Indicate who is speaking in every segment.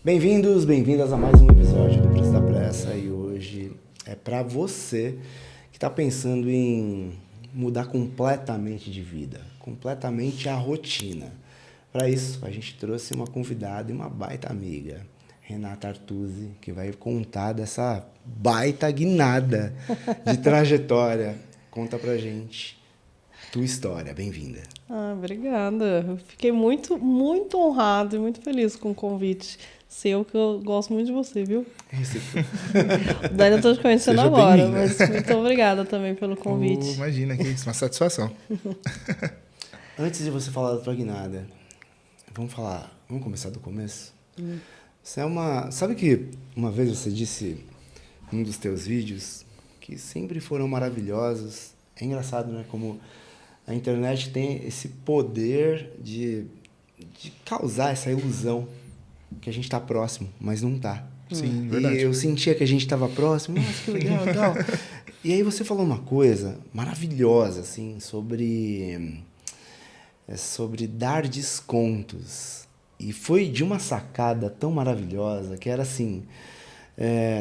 Speaker 1: Bem-vindos, bem-vindas a mais um episódio do Preço da Pressa e hoje é para você que está pensando em mudar completamente de vida, completamente a rotina. Para isso, a gente trouxe uma convidada e uma baita amiga, Renata Artusi, que vai contar dessa baita guinada de trajetória. Conta pra gente tua história, bem-vinda.
Speaker 2: Obrigada. Eu fiquei muito, muito honrado e muito feliz com o convite seu, que eu gosto muito de você, viu? O Dani eu tô te conhecendo
Speaker 3: Seja
Speaker 2: agora,
Speaker 3: bem-vinda.
Speaker 2: mas muito obrigada também pelo convite.
Speaker 3: Imagina, que isso, uma satisfação.
Speaker 1: Antes de você falar da tua guinada, vamos começar do começo? Você é uma... Sabe que uma vez você disse num dos teus vídeos que sempre foram maravilhosos. É engraçado, né? Como a internet tem esse poder de causar essa ilusão que a gente tá próximo, mas não tá.
Speaker 3: Sim, verdade.
Speaker 1: E eu sentia que a gente estava próximo, nossa, que legal e tal. E aí você falou uma coisa maravilhosa, assim, sobre dar descontos. E foi de uma sacada tão maravilhosa que era assim,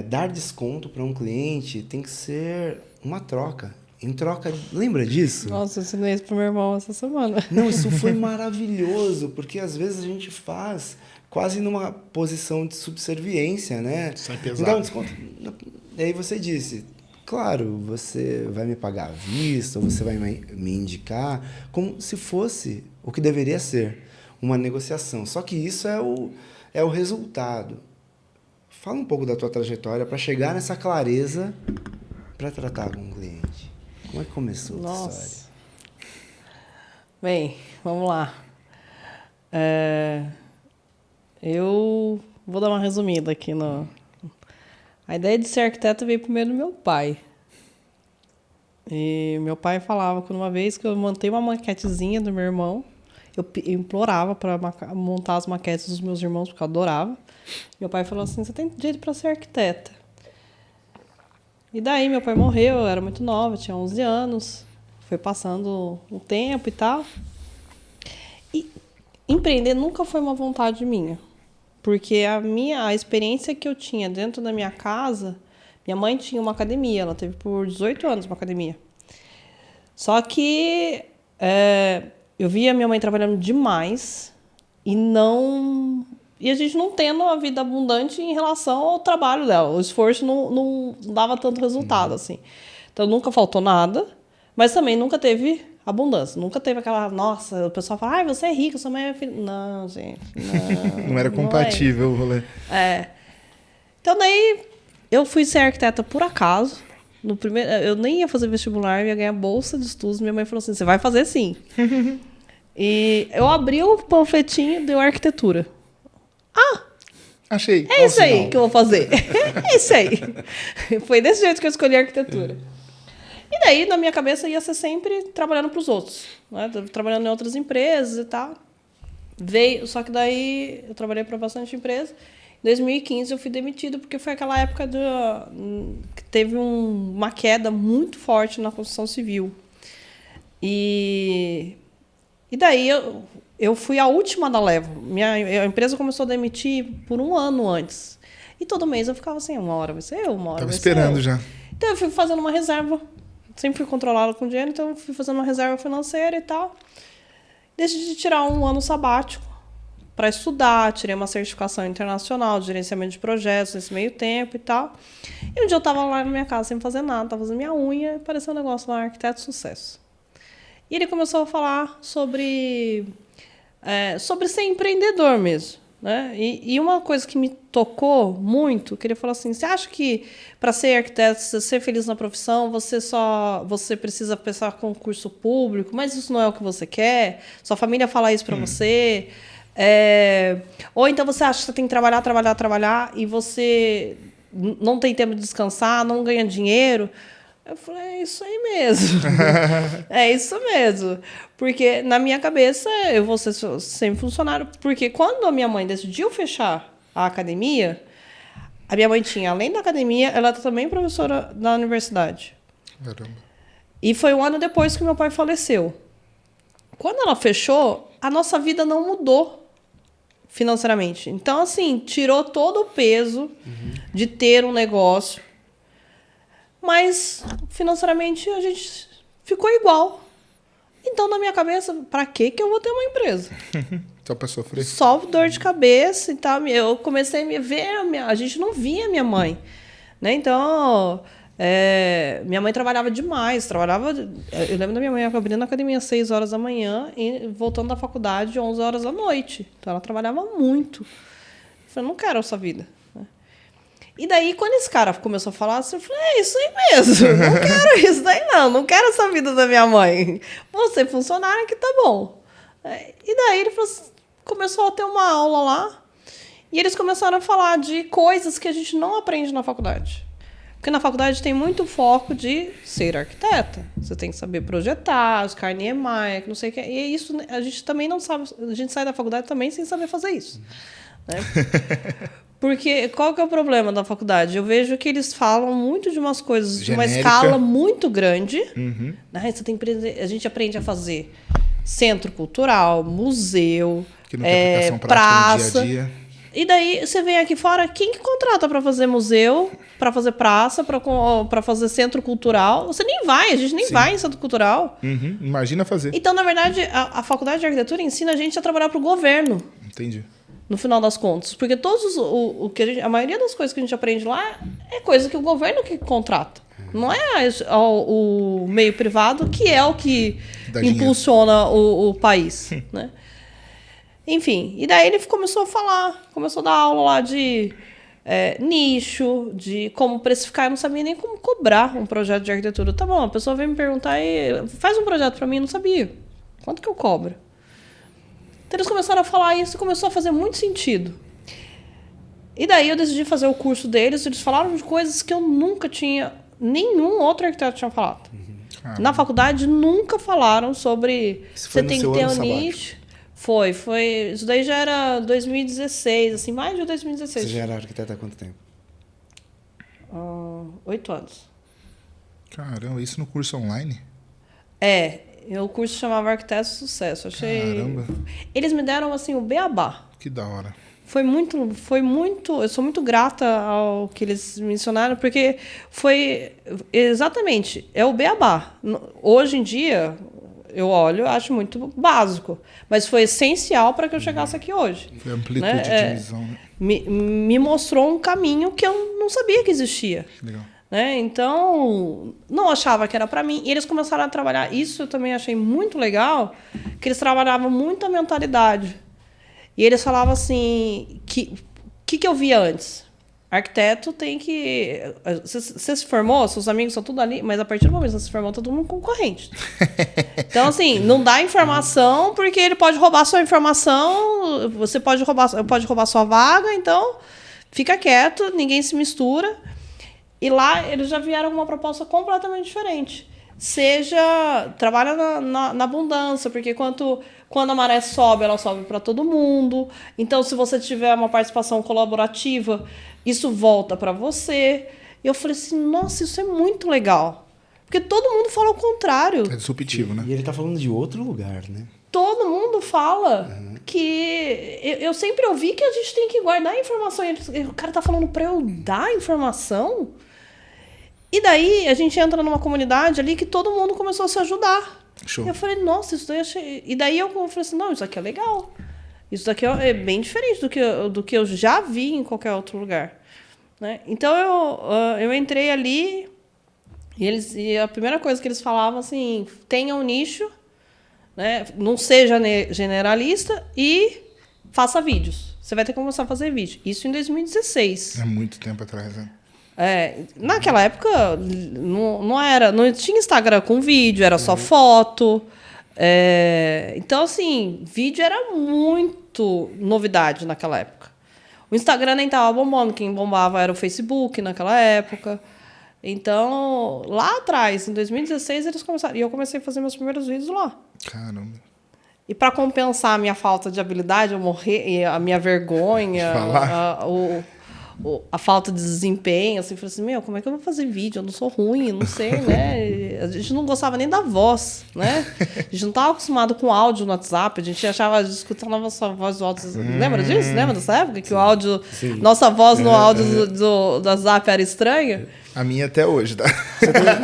Speaker 1: dar desconto para um cliente tem que ser uma troca. Em troca, lembra disso?
Speaker 2: Nossa, eu ensinei isso pro meu irmão essa semana.
Speaker 1: Não, isso foi maravilhoso, porque às vezes a gente faz quase numa posição de subserviência, né?
Speaker 3: Sai pesado.
Speaker 1: Me dá um desconto. E aí você disse, claro, você vai me pagar à vista, ou você vai me indicar, como se fosse o que deveria ser, uma negociação. Só que isso é o resultado. Fala um pouco da tua trajetória para chegar nessa clareza para tratar com o cliente. Como é que começou a tua história?
Speaker 2: Nossa. Bem, vamos lá. Eu vou dar uma resumida aqui. A ideia de ser arquiteto veio primeiro do meu pai. E meu pai falava que uma vez que eu montei uma maquetezinha do meu irmão, eu implorava para montar as maquetes dos meus irmãos, porque eu adorava. Meu pai falou assim, você tem jeito para ser arquiteta. E daí meu pai morreu, eu era muito nova, eu tinha 11 anos. Foi passando um tempo e tal. E empreender nunca foi uma vontade minha. Porque a experiência que eu tinha dentro da minha casa, minha mãe tinha uma academia, ela teve por 18 anos uma academia. Só que eu via minha mãe trabalhando demais e a gente não tendo a vida abundante em relação ao trabalho dela. O esforço não dava tanto resultado, assim. Então, nunca faltou nada, mas também nunca teve abundância. Nunca teve aquela... Nossa, o pessoal fala, ai, você é rica, sua mãe é filha... Não, gente, não.
Speaker 3: Não era compatível o rolê.
Speaker 2: Então, daí, eu fui ser arquiteta por acaso. Eu nem ia fazer vestibular, eu ia ganhar bolsa de estudos. Minha mãe falou assim, você vai fazer sim. E eu abri o panfletinho, deu arquitetura.
Speaker 3: Achei.
Speaker 2: É isso aí que eu vou fazer. É isso aí. Foi desse jeito que eu escolhi a arquitetura. E daí, na minha cabeça, ia ser sempre trabalhando para os outros. Né? Trabalhando em outras empresas e tal. Só que daí, eu trabalhei para bastante empresa. Em 2015, eu fui demitido, porque foi aquela época que teve uma queda muito forte na construção civil. E daí, eu fui a última da leva. A empresa começou a demitir por um ano antes. E todo mês eu ficava assim, uma hora vai ser eu, uma hora
Speaker 3: Tava
Speaker 2: vai ser eu.
Speaker 3: esperando já.
Speaker 2: Então eu fui fazendo uma reserva. Sempre fui controlada com dinheiro, então eu fui fazendo uma reserva financeira e tal. Decidi tirar um ano sabático para estudar. Tirei uma certificação internacional de gerenciamento de projetos nesse meio tempo e tal. E um dia eu estava lá na minha casa sem fazer nada, estava fazendo minha unha, e apareceu um negócio lá, arquiteto de sucesso. E ele começou a falar sobre ser empreendedor mesmo. Né? E uma coisa que me tocou muito, que ele falou assim, você acha que para ser arquiteto, ser feliz na profissão, você precisa prestar concurso público, mas isso não é o que você quer? Sua família fala isso para você? Ou então você acha que você tem que trabalhar e você não tem tempo de descansar, não ganha dinheiro? Eu falei, é isso aí mesmo. É isso mesmo. Porque na minha cabeça eu vou ser sempre funcionário. Porque quando a minha mãe decidiu fechar a academia, a minha mãe tinha, além da academia, ela era também professora da universidade.
Speaker 3: Caramba.
Speaker 2: E foi um ano depois que meu pai faleceu. Quando ela fechou, a nossa vida não mudou. financeiramente. Então, assim, tirou todo o peso de ter um negócio. Mas, financeiramente, a gente ficou igual. Então, na minha cabeça, pra que eu vou ter uma empresa?
Speaker 3: Só pra sofrer.
Speaker 2: Só dor de cabeça e tal. Eu comecei a me ver, a gente não via minha mãe. Né? Então, minha mãe trabalhava demais. Eu lembro da minha mãe abrindo na academia às 6 horas da manhã e voltando da faculdade às 11 horas da noite. Então, ela trabalhava muito. Eu falei, não quero essa vida. E daí, quando esse cara começou a falar assim, eu falei, é isso aí mesmo. Não quero isso daí, não. Não quero essa vida da minha mãe. Você funcionário que tá bom. E daí, ele começou a ter uma aula lá. E eles começaram a falar de coisas que a gente não aprende na faculdade. Porque na faculdade tem muito foco de ser arquiteta. Você tem que saber projetar, os Carnier Maia, não sei o que. E isso a gente também não sabe. A gente sai da faculdade também sem saber fazer isso. Né? Porque qual que é o problema da faculdade? Eu vejo que eles falam muito de umas coisas de uma escala muito grande. Né? Você tem que a gente aprende a fazer centro cultural, museu,
Speaker 3: que não tem aplicação
Speaker 2: praça.
Speaker 3: No dia a dia.
Speaker 2: E daí você vem aqui fora, quem que contrata para fazer museu, para fazer praça, para fazer centro cultural? Você nem vai, a gente nem vai em centro cultural.
Speaker 3: Imagina fazer.
Speaker 2: Então, na verdade, a faculdade de arquitetura ensina a gente a trabalhar para o governo.
Speaker 3: Entendi.
Speaker 2: No final das contas. Porque a maioria das coisas que a gente aprende lá é coisa que o governo que contrata. Não é o meio privado que é o que impulsiona o país. Né? Enfim, e daí ele começou a falar, começou a dar aula lá de nicho, de como precificar. Eu não sabia nem como cobrar um projeto de arquitetura. Tá bom, a pessoa veio me perguntar, faz um projeto para mim, eu não sabia. Quanto que eu cobro? Então eles começaram a falar isso e começou a fazer muito sentido. E daí eu decidi fazer o curso deles, eles falaram de coisas que eu nunca tinha, nenhum outro arquiteto tinha falado. Na faculdade nunca falaram sobre você tem que ter um nicho. Foi. Isso daí já era 2016, assim, mais de 2016.
Speaker 1: Você já era arquiteta há quanto tempo?
Speaker 2: 8 anos.
Speaker 3: Caramba, isso no curso online?
Speaker 2: O curso chamava Arquiteto Sucesso. Achei.
Speaker 3: Caramba.
Speaker 2: Eles me deram assim o beabá.
Speaker 3: Que da hora.
Speaker 2: Foi muito. Eu sou muito grata ao que eles me ensinaram, porque foi exatamente, é o beabá. Hoje em dia, eu olho, acho muito básico, mas foi essencial para que eu chegasse aqui hoje.
Speaker 3: Foi amplitude de visão, né?
Speaker 2: Me mostrou um caminho que eu não sabia que existia.
Speaker 3: Legal.
Speaker 2: Né? Então, não achava que era para mim. E eles começaram a trabalhar. Isso eu também achei muito legal, que eles trabalhavam muito a mentalidade. E eles falavam assim, que eu via antes? Arquiteto tem que... Você se formou, seus amigos são tudo ali, mas a partir do momento que você se formou, tá todo mundo concorrente. Então, assim, não dá informação, porque ele pode roubar sua informação, pode roubar sua vaga, então fica quieto, ninguém se mistura. E lá eles já vieram com uma proposta completamente diferente. Trabalha na abundância, porque quando a maré sobe, ela sobe para todo mundo. Então, se você tiver uma participação colaborativa, isso volta para você. E eu falei assim, nossa, isso é muito legal. Porque todo mundo fala o contrário.
Speaker 3: É disruptivo, né?
Speaker 1: E ele tá falando de outro lugar, né?
Speaker 2: Todo mundo fala que... Eu sempre ouvi que a gente tem que guardar a informação. O cara tá falando para eu dar a informação? E daí a gente entra numa comunidade ali que todo mundo começou a se ajudar.
Speaker 3: Show.
Speaker 2: Eu falei, nossa, isso daí achei... E daí eu falei assim, não, isso aqui é legal. Isso daqui é bem diferente do que eu já vi em qualquer outro lugar. Né? Então eu entrei ali e a primeira coisa que eles falavam assim, tenha um nicho, né? Não seja generalista e faça vídeos. Você vai ter que começar a fazer vídeo. Isso em 2016.
Speaker 3: É muito tempo atrás, né?
Speaker 2: Naquela época não tinha Instagram com vídeo, era só foto. Então, assim, vídeo era muito novidade naquela época. O Instagram nem estava bombando, quem bombava era o Facebook naquela época. Então, lá atrás, em 2016, eles começaram. E eu comecei a fazer meus primeiros vídeos lá.
Speaker 3: Caramba.
Speaker 2: E para compensar a minha falta de habilidade, eu morrer, a minha vergonha, a falta de desempenho, assim, falei assim, como é que eu vou fazer vídeo? Eu não sou ruim, eu não sei, né? A gente não gostava nem da voz, né? A gente não estava acostumado com áudio no WhatsApp, a gente achava, a gente escutava a nossa voz do áudio. Lembra disso? Lembra dessa época? Que o áudio, nossa voz no áudio do WhatsApp era estranha?
Speaker 3: A minha até hoje, tá?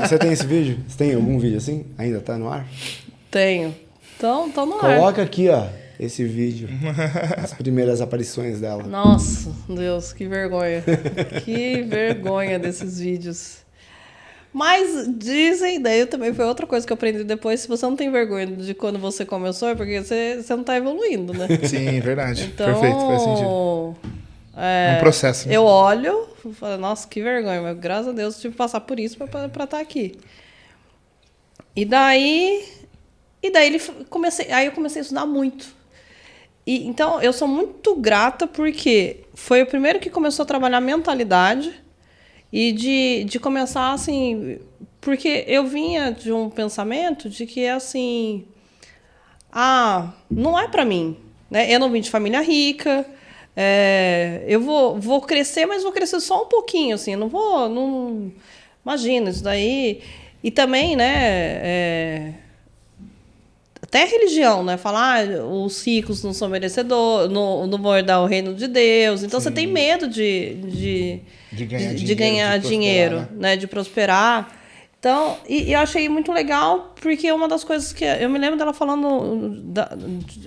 Speaker 1: Você tem esse vídeo? Você tem algum vídeo assim? Ainda tá no ar?
Speaker 2: Tenho. Então, no ar.
Speaker 1: Coloca aqui, ó, esse vídeo. As primeiras aparições dela.
Speaker 2: Nossa, Deus, que vergonha. Que vergonha desses vídeos. Mas dizem, daí também foi outra coisa que eu aprendi depois, se você não tem vergonha de quando você começou, é porque você não tá evoluindo, né?
Speaker 3: Sim, verdade.
Speaker 2: Então,
Speaker 3: Perfeito, faz sentido. É um processo, né?
Speaker 2: Eu olho e falo, nossa, que vergonha, mas graças a Deus eu tive que passar por isso para estar aqui. E daí eu comecei a estudar muito. Então, eu sou muito grata porque foi o primeiro que começou a trabalhar mentalidade e de começar, assim... Porque eu vinha de um pensamento de que, assim... não é para mim, né? Eu não vim de família rica, eu vou crescer, mas vou crescer só um pouquinho, assim. Não imagina, isso daí... E também, né... Até a religião, né? Falar os ricos não são merecedores, não vão herdar o reino de Deus. Então, você tem medo de ganhar dinheiro, né? De prosperar. Então, e eu achei muito legal, porque uma das coisas que... Eu me lembro dela falando...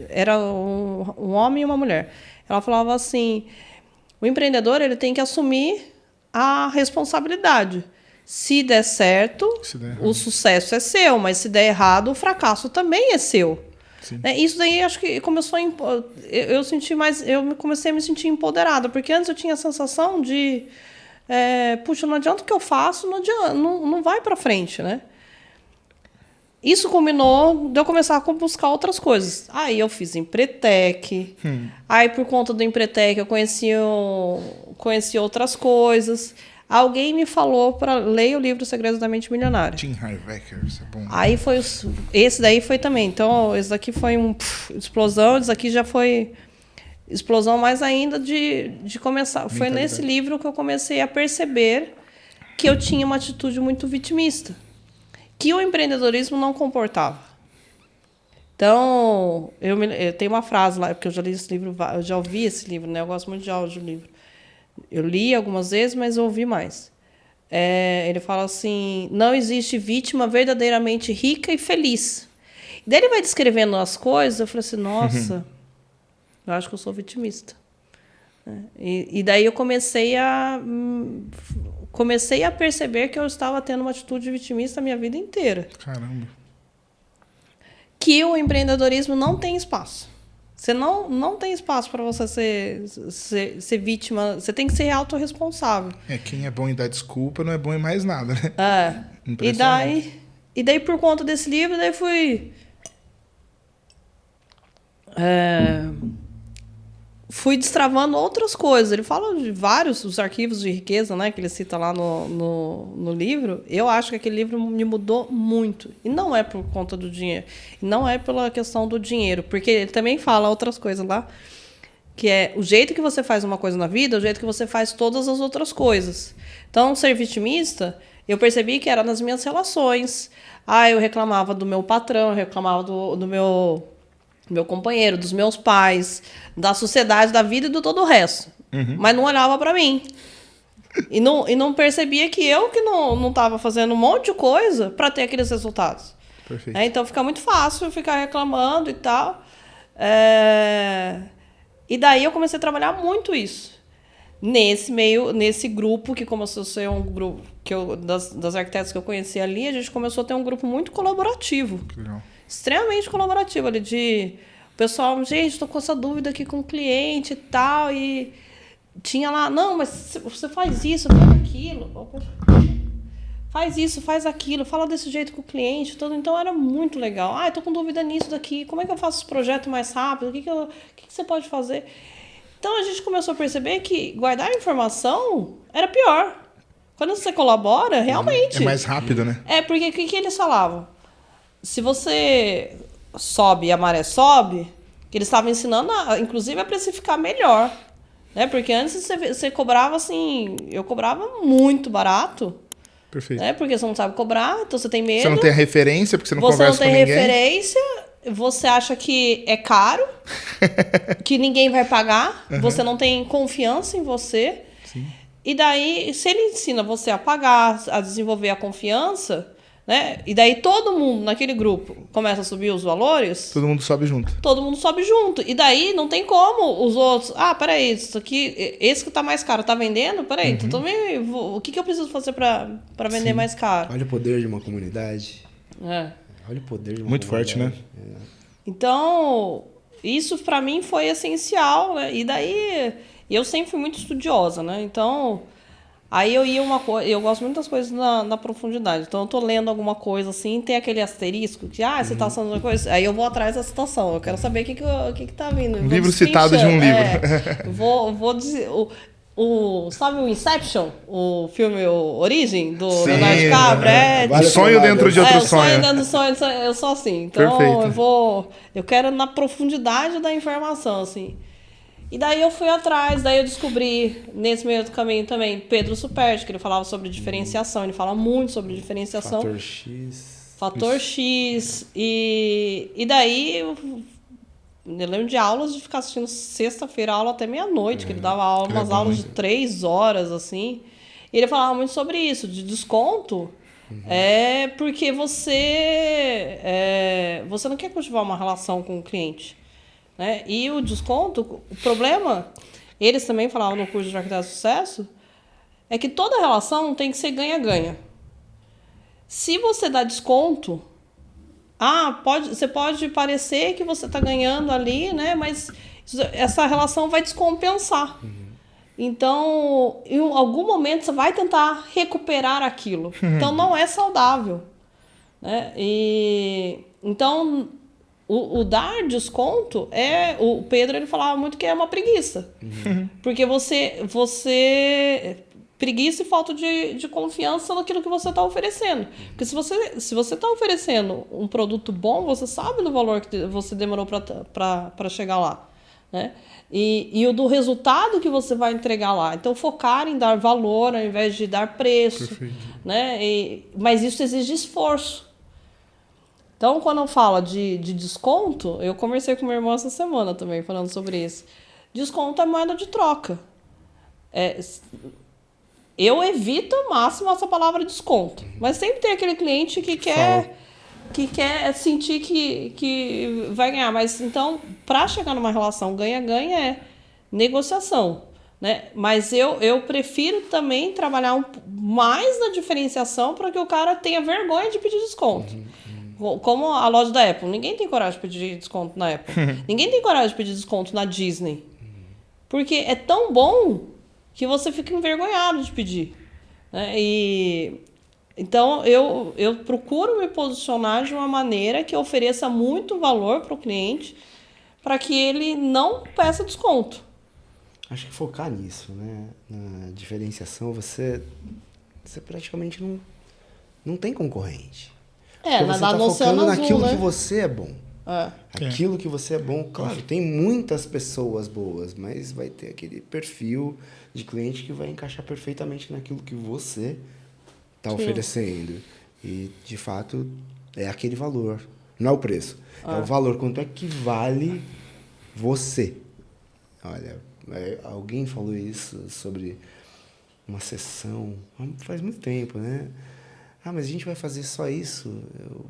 Speaker 2: Era um homem e uma mulher. Ela falava assim, o empreendedor ele tem que assumir a responsabilidade. Se der certo, o sucesso é seu, mas se der errado, o fracasso também é seu. Isso daí acho que começou a eu comecei a me sentir empoderada, porque antes eu tinha a sensação de puxa, não adianta o que eu faço, não vai para frente, né? Isso culminou de eu começar a buscar outras coisas. Aí eu fiz Empretec. Aí, por conta do Empretec, eu conheci outras coisas. Alguém me falou para ler o livro Segredos da Mente Milionária.
Speaker 3: Tim Harvecker, isso é bom.
Speaker 2: Aí foi esse daí foi também. Então, esse daqui foi explosão, esse aqui já foi explosão mais ainda de começar. Foi nesse livro que eu comecei a perceber que eu tinha uma atitude muito vitimista, que o empreendedorismo não comportava. Então, eu tenho uma frase lá, porque eu já li esse livro, eu já ouvi esse livro, né? Eu gosto muito de audiolivro. Eu li algumas vezes, mas eu ouvi mais. Ele fala assim, não existe vítima verdadeiramente rica e feliz. Daí ele vai descrevendo as coisas, eu falei assim, nossa, eu acho que eu sou vitimista. E daí eu comecei a perceber que eu estava tendo uma atitude vitimista a minha vida inteira.
Speaker 3: Caramba.
Speaker 2: Que o empreendedorismo não tem espaço. Você não tem espaço para você ser vítima. Você tem que ser autorresponsável.
Speaker 3: Quem é bom em dar desculpa não é bom em mais nada, né?
Speaker 2: E daí, por conta desse livro, daí fui destravando outras coisas. Ele fala de vários os arquivos de riqueza, né, que ele cita lá no livro. Eu acho que aquele livro me mudou muito. E não é por conta do dinheiro. E não é pela questão do dinheiro. Porque ele também fala outras coisas lá. Que é o jeito que você faz uma coisa na vida, é o jeito que você faz todas as outras coisas. Então, ser vitimista, eu percebi que era nas minhas relações. Eu reclamava do meu patrão, eu reclamava do meu companheiro, dos meus pais, da sociedade, da vida e do todo o resto. Mas não olhava para mim. E não percebia que eu que não estava fazendo um monte de coisa para ter aqueles resultados.
Speaker 3: Perfeito.
Speaker 2: Então fica muito fácil ficar reclamando e tal. E daí eu comecei a trabalhar muito isso. Nesse grupo, que começou a ser um grupo das arquitetas que eu conheci ali, a gente começou a ter um grupo muito colaborativo.
Speaker 3: Que legal.
Speaker 2: Extremamente colaborativo ali, o pessoal, gente, estou com essa dúvida aqui com o cliente e tal, e tinha lá, não, mas você faz isso, faz aquilo, faz isso, faz aquilo, fala desse jeito com o cliente, tudo. Então era muito legal. Estou com dúvida nisso daqui, como é que eu faço esse projeto mais rápido, o que você pode fazer? Então a gente começou a perceber que guardar informação era pior. Quando você colabora, realmente...
Speaker 3: É mais rápido, né?
Speaker 2: Porque o que eles falavam? Se você sobe e a maré sobe, eles estavam ensinando, inclusive, a precificar melhor. Né? Porque antes você cobrava assim... Eu cobrava muito barato.
Speaker 3: Perfeito.
Speaker 2: Né? Porque você não sabe cobrar, então você tem medo.
Speaker 3: Você não tem a referência, porque você não conversa com ninguém.
Speaker 2: Você não tem referência, você acha que é caro, que ninguém vai pagar, você não tem confiança em você.
Speaker 3: Sim.
Speaker 2: E daí, se ele ensina você a pagar, a desenvolver a confiança, né? E daí todo mundo naquele grupo começa a subir os valores.
Speaker 3: Todo mundo sobe junto.
Speaker 2: Todo mundo sobe junto. E daí não tem como os outros... Ah, peraí, isso aqui... Esse que tá mais caro tá vendendo? Peraí, então também... O que eu preciso fazer pra vender mais caro?
Speaker 1: Olha o poder de uma comunidade.
Speaker 2: É.
Speaker 1: Olha o poder de uma
Speaker 3: Muito forte, né?
Speaker 2: Então, isso pra mim foi essencial, né? E daí, eu sempre fui muito estudiosa, né? Então, aí eu ia eu gosto muito das coisas na profundidade. Então, eu tô lendo alguma coisa assim, tem aquele asterisco, que, citação de uma coisa, aí eu vou atrás da citação. Eu quero saber o que tá vindo.
Speaker 3: Um livro citado de um
Speaker 2: livro. Vou dizer... sabe o Inception? O filme Origem, do Leonardo DiCaprio?
Speaker 3: Um sonho dentro de outro sonho.
Speaker 2: Sonho dentro do sonho, eu sou assim. Então,
Speaker 3: perfeito.
Speaker 2: eu quero na profundidade da informação, assim. E daí eu fui atrás, daí eu descobri, nesse meio do caminho também, Pedro Superti, que ele falava sobre diferenciação, ele fala muito sobre diferenciação. Fator X. E daí... Eu lembro de aulas de ficar assistindo sexta-feira, aula até meia-noite, que ele dava umas aulas de 3 horas, assim. E ele falava muito sobre isso, de desconto. É porque você não quer cultivar uma relação com o cliente. Né? E o desconto, o problema, eles também falavam no curso de Arquiteto de Sucesso, é que toda relação tem que ser ganha-ganha. Se você dá desconto... você pode parecer que você está ganhando ali, né? Mas essa relação vai descompensar. Então, em algum momento, você vai tentar recuperar aquilo. Então, não é saudável. Né? Então, o dar desconto o Pedro ele falava muito que é uma preguiça. Porque você preguiça e falta de confiança naquilo que você está oferecendo. Porque se você está oferecendo um produto bom, você sabe do valor que você demorou para chegar lá. Né? E o do resultado que você vai entregar lá. Então, focar em dar valor ao invés de dar preço. Né? Mas isso exige esforço. Então, quando eu falo de desconto, eu conversei com meu irmão essa semana também, falando sobre isso. Desconto é moeda de troca. Eu evito ao máximo essa palavra desconto. Mas sempre tem aquele cliente que quer sentir que vai ganhar. Mas, então, para chegar numa relação ganha-ganha é negociação. Né? Mas eu prefiro também trabalhar mais na diferenciação para que o cara tenha vergonha de pedir desconto. Como a loja da Apple. Ninguém tem coragem de pedir desconto na Apple. Ninguém tem coragem de pedir desconto na Disney. Porque é tão bom que você fica envergonhado de pedir. Né? Então, eu procuro me posicionar de uma maneira que ofereça muito valor para o cliente, para que ele não peça desconto.
Speaker 1: Acho que focar nisso, né? Na diferenciação, você praticamente não tem concorrente. Porque você está focando naquilo que você é bom. Aquilo que você é bom, claro, tem muitas pessoas boas, mas vai ter aquele perfil de cliente que vai encaixar perfeitamente naquilo que você está oferecendo. E, de fato, é aquele valor. Não é o preço. É o valor. Quanto é que vale você? Olha, alguém falou isso sobre uma sessão faz muito tempo, né? Mas a gente vai fazer só isso? Eu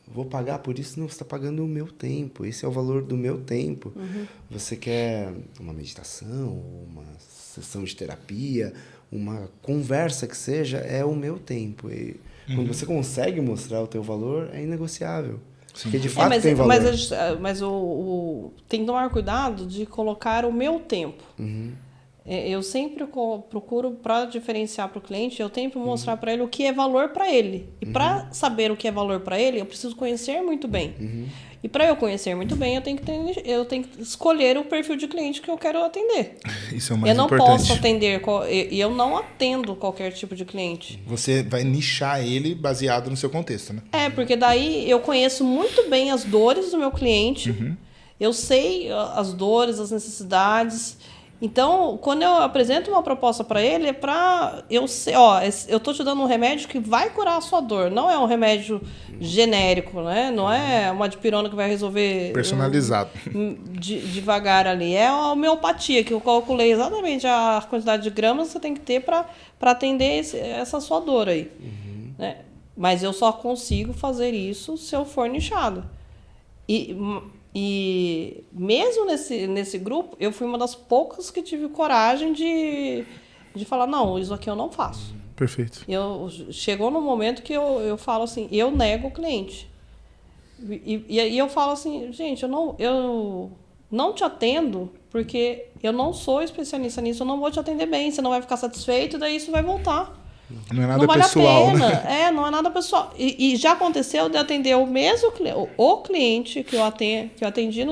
Speaker 1: vou pagar por isso? Não, você está pagando o meu tempo. Esse é o valor do meu tempo. Você quer uma meditação, uma sessão de terapia, uma conversa que seja, é o meu tempo. E quando você consegue mostrar o teu valor, é inegociável. Sim. Porque de fato tem valor.
Speaker 2: Mas tem que tomar cuidado de colocar o meu tempo. Eu sempre procuro, para diferenciar para o cliente, eu tento mostrar para ele o que é valor para ele. E para saber o que é valor para ele, eu preciso conhecer muito bem. E para eu conhecer muito bem, eu tenho que escolher o perfil de cliente que eu quero atender.
Speaker 3: Isso é o mais importante. Eu não posso
Speaker 2: atender, e eu não atendo qualquer tipo de cliente.
Speaker 3: Você vai nichar ele baseado no seu contexto, né?
Speaker 2: Porque daí eu conheço muito bem as dores do meu cliente, eu sei as dores, as necessidades. Então, quando eu apresento uma proposta para ele, é para eu ser, eu tô te dando um remédio que vai curar a sua dor. Não é um remédio genérico, né? Não é uma dipirona que vai resolver
Speaker 3: Personalizado.
Speaker 2: Devagar ali. É a homeopatia, que eu calculei exatamente a quantidade de gramas que você tem que ter para atender essa sua dor aí. Né? Mas eu só consigo fazer isso se eu for nichado. E mesmo nesse grupo, eu fui uma das poucas que tive coragem de falar, não, isso aqui eu não faço.
Speaker 3: Perfeito.
Speaker 2: Chegou no momento que eu falo assim, eu nego o cliente. E aí eu falo assim, gente, eu não te atendo porque eu não sou especialista nisso, eu não vou te atender bem, você não vai ficar satisfeito, daí isso vai voltar.
Speaker 3: Não é nada
Speaker 2: não vale
Speaker 3: pessoal,
Speaker 2: a pena.
Speaker 3: né?
Speaker 2: Não é nada pessoal. E já aconteceu de atender o cliente que eu atendi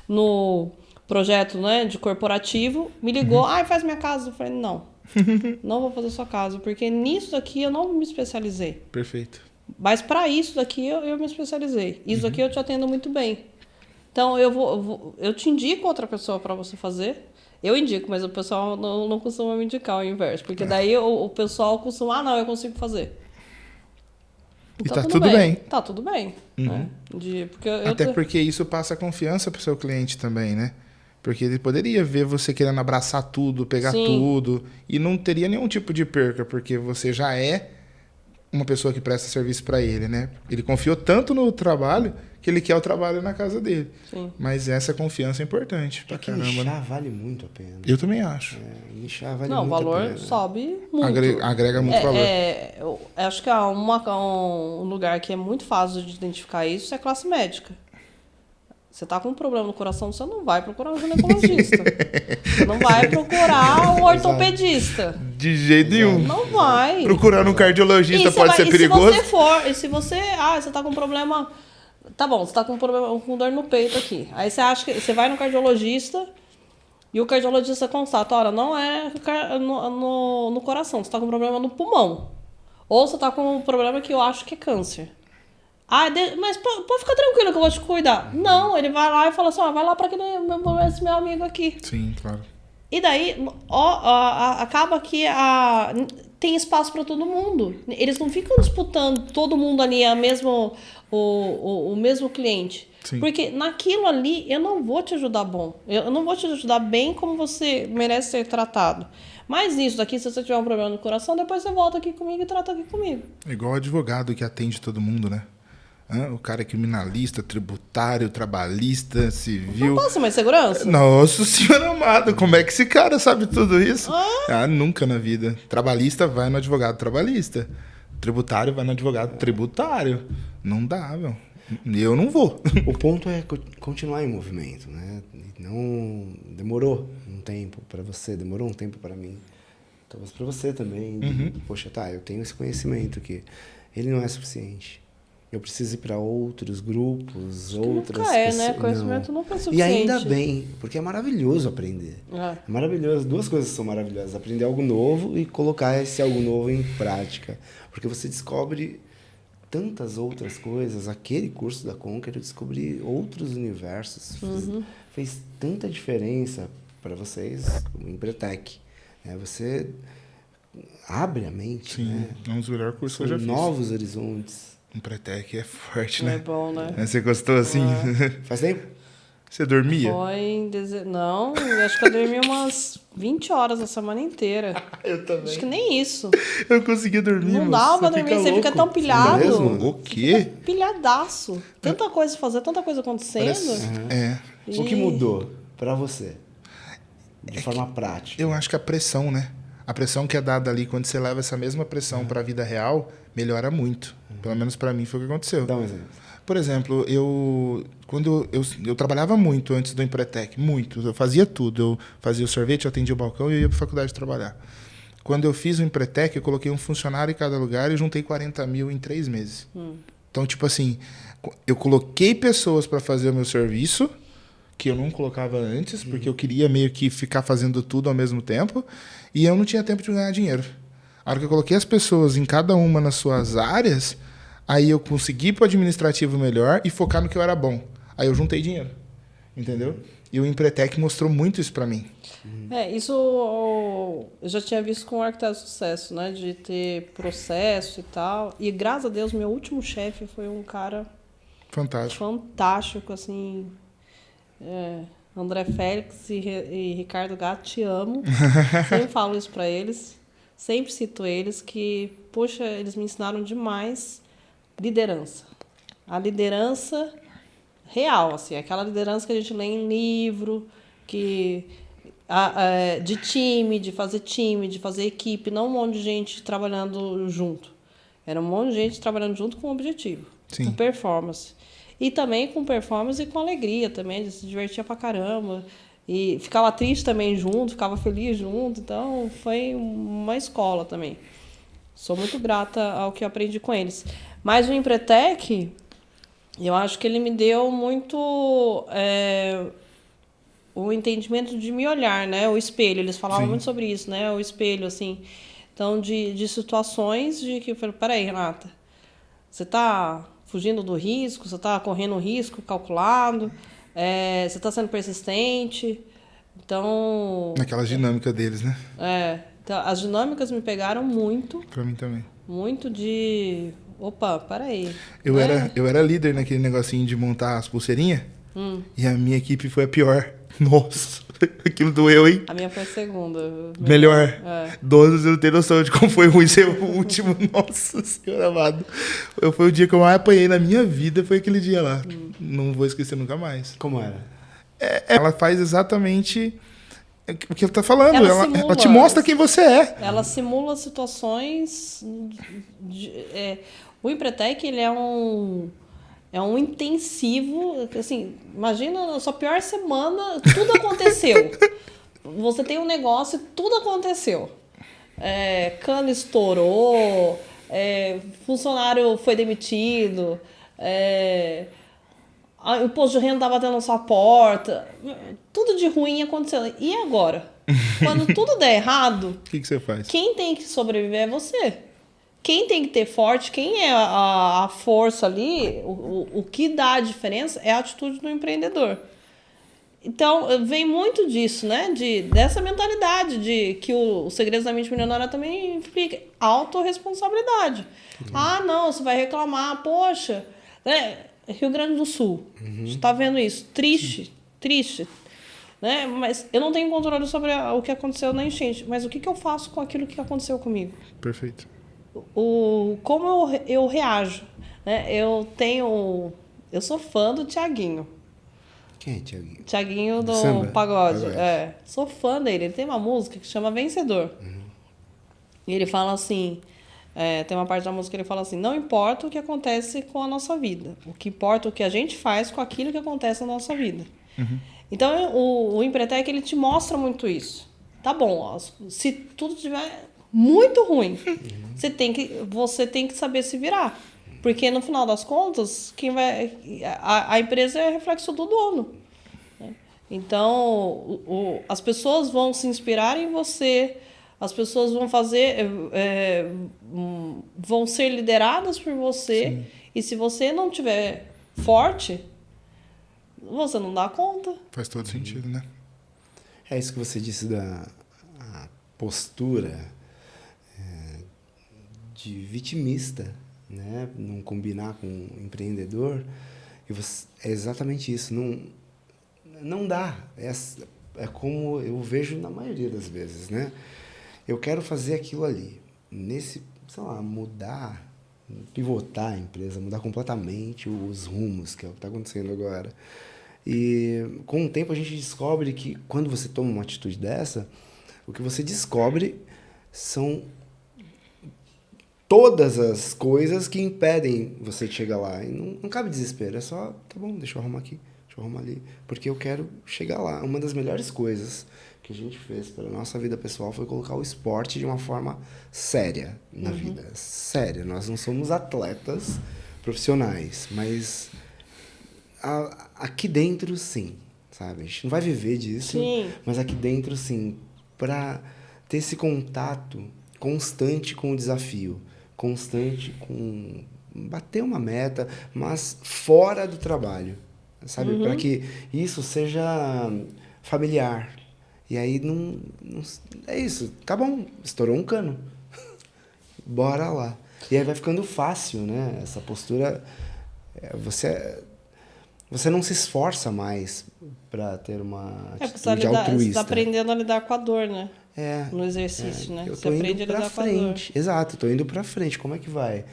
Speaker 2: no projeto, né, de corporativo, me ligou, faz minha casa. Eu falei, não vou fazer sua casa, porque nisso daqui eu não me especializei.
Speaker 3: Perfeito.
Speaker 2: Mas para isso daqui eu me especializei. Isso daqui eu te atendo muito bem. Então eu te indico outra pessoa para você fazer. Eu indico, mas o pessoal não costuma me indicar o inverso. Porque daí o pessoal costuma, não, eu consigo fazer.
Speaker 3: E tá tudo bem.
Speaker 2: Tá tudo bem. Né?
Speaker 3: Porque isso passa confiança pro seu cliente também, né? Porque ele poderia ver você querendo abraçar tudo, pegar tudo, e não teria nenhum tipo de perca, porque você já é uma pessoa que presta serviço para ele, né? Ele confiou tanto no trabalho que ele quer o trabalho na casa dele.
Speaker 2: Sim.
Speaker 3: Mas essa confiança é importante pra caramba.
Speaker 1: Nichar,
Speaker 3: né?
Speaker 1: vale muito a pena.
Speaker 3: Eu também acho.
Speaker 1: Nichar vale muito a pena.
Speaker 2: Não, o valor sobe muito.
Speaker 3: Agrega muito valor.
Speaker 2: Eu acho que um lugar que é muito fácil de identificar isso é a classe médica. Você tá com um problema no coração, você não vai procurar um ginecologista. Você não vai procurar um ortopedista.
Speaker 3: De jeito nenhum.
Speaker 2: Não vai.
Speaker 3: Procurar um cardiologista pode ser perigoso.
Speaker 2: Se você você tá com um problema... Tá bom, você tá com um problema com dor no peito aqui. Aí você acha que você vai no cardiologista e o cardiologista constata, olha, não é no coração, você tá com um problema no pulmão. Ou você tá com um problema que eu acho que é câncer. Mas pode ficar tranquilo que eu vou te cuidar. Não, ele vai lá e fala assim, vai lá pra esse meu amigo aqui.
Speaker 3: Sim, claro.
Speaker 2: E daí, acaba que tem espaço para todo mundo. Eles não ficam disputando todo mundo ali o mesmo cliente.
Speaker 3: Sim.
Speaker 2: Porque naquilo ali eu não vou te ajudar bom. Eu não vou te ajudar bem como você merece ser tratado. Mas nisso daqui, se você tiver um problema no coração, depois você volta aqui comigo e trata aqui comigo.
Speaker 3: É igual o advogado que atende todo mundo, né? O cara é criminalista, tributário, trabalhista, civil.
Speaker 2: Não passa mais segurança?
Speaker 3: Nossa senhora amada, como é que esse cara sabe tudo isso? Nunca na vida. Trabalhista vai no advogado trabalhista. Tributário vai no advogado tributário. Não dá, meu. Eu não vou.
Speaker 1: O ponto é continuar em movimento, né? Não demorou um tempo para você, demorou um tempo para mim. Talvez para você também. Poxa, eu tenho esse conhecimento aqui. Ele não é suficiente. Eu preciso ir para outros grupos, outras
Speaker 2: nunca
Speaker 1: pessoas.
Speaker 2: Né? Conhecimento nunca é suficiente.
Speaker 1: E ainda bem, porque é maravilhoso aprender. É maravilhoso. Duas coisas são maravilhosas. Aprender algo novo e colocar esse algo novo em prática. Porque você descobre tantas outras coisas. Aquele curso da Conquer, eu descobri outros universos. Fez tanta diferença para vocês, o Empretec. Você abre a mente.
Speaker 3: Sim,
Speaker 1: né?
Speaker 3: É um dos melhores cursos que eu já fiz.
Speaker 1: Novos horizontes.
Speaker 3: Empretec é forte, né?
Speaker 2: É bom, né?
Speaker 3: Você gostou assim?
Speaker 1: Faz tempo?
Speaker 3: Você dormia?
Speaker 2: Foi em Não, eu acho que eu dormi umas 20 horas a semana inteira.
Speaker 3: Eu também.
Speaker 2: Acho que nem isso.
Speaker 3: Eu conseguia dormir,
Speaker 2: Não dá pra dormir, você fica tão pilhado.
Speaker 1: Mesmo?
Speaker 3: O quê?
Speaker 2: Pilhadaço. Tanta coisa fazer, tanta coisa acontecendo.
Speaker 1: O que mudou pra você? De forma prática.
Speaker 3: Eu acho que a pressão, né? A pressão que é dada ali, quando você leva essa mesma pressão para a vida real, melhora muito. Pelo menos para mim foi o que aconteceu.
Speaker 1: Dá um exemplo.
Speaker 3: Por exemplo, quando eu trabalhava muito antes do Empretec, muito. Eu fazia tudo. Eu fazia o sorvete, eu atendia o balcão e eu ia para a faculdade trabalhar. Quando eu fiz o Empretec, eu coloquei um funcionário em cada lugar e juntei 40 mil em 3 meses. Então, tipo assim, eu coloquei pessoas para fazer o meu serviço, que eu não colocava antes, porque eu queria meio que ficar fazendo tudo ao mesmo tempo, e eu não tinha tempo de ganhar dinheiro. A hora que eu coloquei as pessoas em cada uma nas suas áreas, aí eu consegui ir para o administrativo melhor e focar no que eu era bom. Aí eu juntei dinheiro, entendeu? E o Empretec mostrou muito isso para mim.
Speaker 2: Isso eu já tinha visto com o Arquiteto de Sucesso, né? De ter processo e tal. E graças a Deus, meu último chefe foi um cara fantástico, assim. André Félix e Ricardo Gato, te amo. Sempre falo isso para eles. Sempre cito eles que, poxa, eles me ensinaram demais liderança. A liderança real, assim, aquela liderança que a gente lê em livro, de time, de fazer equipe, não um monte de gente trabalhando junto. Era um monte de gente trabalhando junto com um objetivo, com performance. E também com performance e com alegria também, de se divertir pra caramba. E ficava triste também junto, ficava feliz junto. Então, foi uma escola também. Sou muito grata ao que eu aprendi com eles. Mas o Empretec, eu acho que ele me deu muito o entendimento de me olhar, né? O espelho. Eles falavam muito sobre isso, né? O espelho, assim. Então, de situações de que eu falei, peraí, Renata, você está fugindo do risco, você está correndo um risco calculado, você está sendo persistente. Então...
Speaker 3: Naquela dinâmica deles, né?
Speaker 2: Então, as dinâmicas me pegaram muito.
Speaker 3: Pra mim também.
Speaker 2: Muito de... Opa, peraí.
Speaker 3: Eu era líder naquele negocinho de montar as pulseirinhas. E a minha equipe foi a pior. Nossa, aquilo doeu, hein?
Speaker 2: A minha foi a segunda.
Speaker 3: Melhor. Dono, você não tem noção de como foi ruim ser o último. Nossa Senhora amado. Foi o dia que eu mais apanhei na minha vida, foi aquele dia lá. Não vou esquecer nunca mais.
Speaker 1: Como era?
Speaker 3: Ela faz exatamente o que ele tá falando.
Speaker 2: Ela
Speaker 3: te mostra quem você é.
Speaker 2: Ela simula situações... O Empretec, ele é um intensivo, assim, imagina a sua pior semana, tudo aconteceu. Você tem um negócio, tudo aconteceu. Cano estourou, funcionário foi demitido, o imposto de renda está batendo na sua porta, tudo de ruim aconteceu. E agora? Quando tudo der errado,
Speaker 3: o que você faz?
Speaker 2: Quem tem que sobreviver é você. Quem tem que ter forte, quem é a força ali, o que dá a diferença é a atitude do empreendedor. Então, vem muito disso, né? Dessa mentalidade de que o Segredos da Mente Milionária também implica autorresponsabilidade. Não, você vai reclamar, poxa, né? Rio Grande do Sul, a gente está vendo isso, triste, né? Mas eu não tenho controle sobre o que aconteceu na enchente, mas o que eu faço com aquilo que aconteceu comigo?
Speaker 3: Perfeito.
Speaker 2: Como eu reajo, né? Eu sou fã do Thiaguinho.
Speaker 1: Quem é Thiaguinho?
Speaker 2: Thiaguinho do
Speaker 1: Samba?
Speaker 2: Pagode. Sou fã dele. Ele tem uma música que chama Vencedor. E ele fala assim, tem uma parte da música que ele fala assim, não importa o que acontece com a nossa vida, o que importa é o que a gente faz com aquilo que acontece na nossa vida. Então, o Empretec, ele te mostra muito isso. Tá bom, ó, se tudo estiver muito ruim, você tem que saber se virar. Porque, no final das contas, a empresa é reflexo do dono. Né? Então, as pessoas vão se inspirar em você, as pessoas vão vão ser lideradas por você. Sim. E se você não tiver forte, você não dá conta.
Speaker 3: Faz todo sentido, né?
Speaker 1: É isso que você disse da postura de vitimista, né? Não combinar com o empreendedor. É exatamente isso. Não dá. É como eu vejo na maioria das vezes, né? Eu quero fazer aquilo ali. Mudar, pivotar a empresa, mudar completamente os rumos, que é o que está acontecendo agora. E com o tempo a gente descobre que quando você toma uma atitude dessa, o que você descobre são todas as coisas que impedem você de chegar lá. E não cabe desespero, é só, tá bom, deixa eu arrumar aqui, deixa eu arrumar ali, porque eu quero chegar lá. Uma das melhores coisas que a gente fez pela nossa vida pessoal foi colocar o esporte de uma forma séria na vida. Séria, nós não somos atletas profissionais, mas aqui dentro, sim, sabe? A gente não vai viver disso, sim, mas aqui dentro, sim, para ter esse contato constante com o desafio, constante com bater uma meta, mas fora do trabalho, sabe? Para que isso seja familiar. E aí é isso, tá bom, estourou um cano. Bora lá. E aí vai ficando fácil, né? Essa postura, você não se esforça mais para ter uma atitude
Speaker 2: Você
Speaker 1: altruísta.
Speaker 2: tá aprendendo a lidar com a dor, né?
Speaker 1: É.
Speaker 2: No exercício, né?
Speaker 1: Eu
Speaker 2: Você
Speaker 1: tô
Speaker 2: aprende
Speaker 1: indo
Speaker 2: a
Speaker 1: pra
Speaker 2: lidar com a dor.
Speaker 1: frente. Exato, tô indo pra frente. Como é que vai?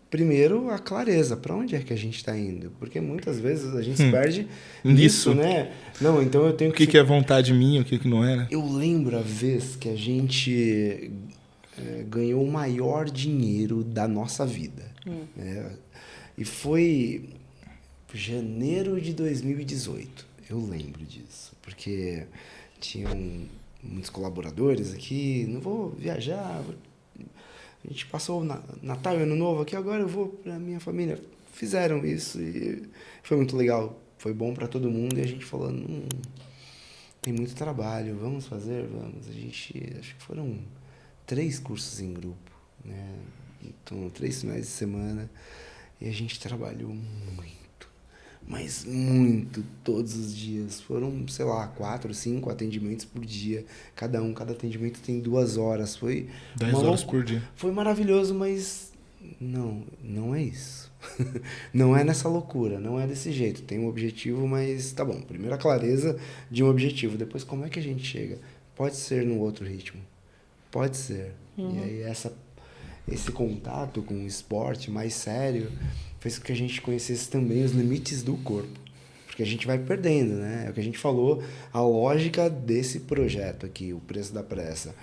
Speaker 1: Primeiro, a clareza. Para onde é que a gente está indo? Porque muitas vezes a gente se perde nisso, né? Não, então eu tenho
Speaker 3: que... O que é vontade minha, o que não é, né?
Speaker 1: Eu lembro a vez que a gente ganhou o maior dinheiro da nossa vida. Né? E foi janeiro de 2018. Eu lembro disso. Porque tinham muitos colaboradores aqui. Não vou viajar... A gente passou o Natal e Ano Novo aqui, agora eu vou para minha família. Fizeram isso e foi muito legal. Foi bom para todo mundo e a gente falou, tem muito trabalho, vamos fazer? Vamos. A gente, acho que foram 3 cursos em grupo, né? Então, 3 finais de semana e a gente trabalhou muito, mas muito, todos os dias. Foram, sei lá, 4, 5 atendimentos por dia. Cada atendimento tem 2 horas. Foi
Speaker 3: 10 horas por dia.
Speaker 1: Foi maravilhoso, mas não é isso. Não é nessa loucura, não é desse jeito. Tem um objetivo, mas tá bom. Primeiro a clareza de um objetivo. Depois, como é que a gente chega? Pode ser no outro ritmo. Pode ser. E aí esse contato com o esporte mais sério fez com que a gente conhecesse também os limites do corpo. Porque a gente vai perdendo, né? É o que a gente falou, a lógica desse projeto aqui, o Preço da Pressa.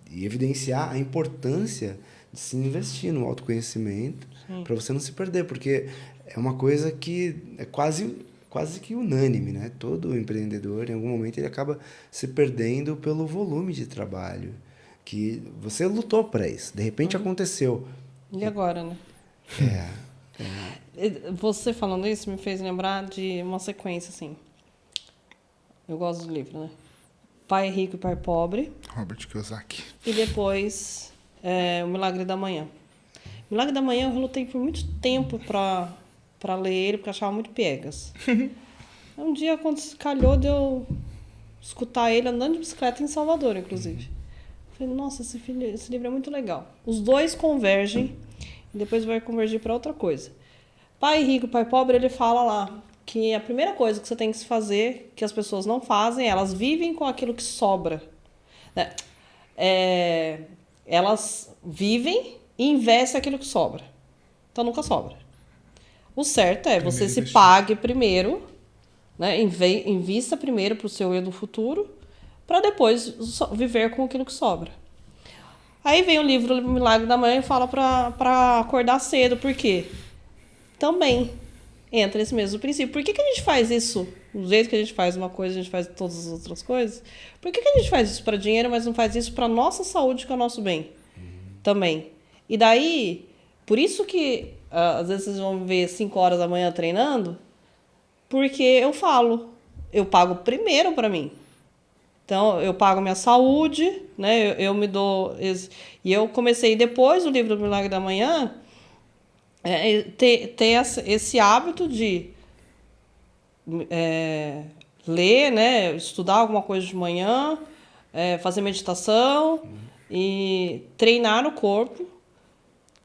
Speaker 1: E evidenciar a importância de se investir no autoconhecimento para você não se perder. Porque é uma coisa que é quase que unânime, né? Todo empreendedor, em algum momento, ele acaba se perdendo pelo volume de trabalho. Que você lutou para isso. De repente aconteceu.
Speaker 2: E agora, né? Você falando isso me fez lembrar de uma sequência, assim. Eu gosto do livro, né? Pai Rico e Pai Pobre.
Speaker 3: Robert Kiyosaki.
Speaker 2: E depois O Milagre da Manhã. O Milagre da Manhã eu relutei por muito tempo para ler ele, porque eu achava muito piegas. Um dia, quando calhou de eu escutar ele andando de bicicleta em Salvador, inclusive. Falei, nossa, esse livro é muito legal. Os dois convergem e depois vai convergir para outra coisa. Pai Rico, Pai Pobre, ele fala lá que a primeira coisa que você tem que fazer, que as pessoas não fazem, elas vivem com aquilo que sobra. Né? Elas vivem e investem aquilo que sobra. Então nunca sobra. O certo é você se pague primeiro, né? Invista primeiro para o seu eu do futuro, para depois viver com aquilo que sobra. Aí vem o livro Milagre da Manhã e fala para acordar cedo. Por quê? Também entra esse mesmo princípio. Por que a gente faz isso? Do jeito que a gente faz uma coisa, a gente faz todas as outras coisas. Por que a gente faz isso para dinheiro, mas não faz isso para nossa saúde, que é o nosso bem? Também. E daí, por isso que às vezes vocês vão me ver 5 horas da manhã treinando, porque eu pago primeiro para mim. Então, eu pago minha saúde, né? Eu me dou... E eu comecei, depois do livro do Milagre da Manhã, ter esse hábito de ler, né? Estudar alguma coisa de manhã, fazer meditação e treinar o corpo.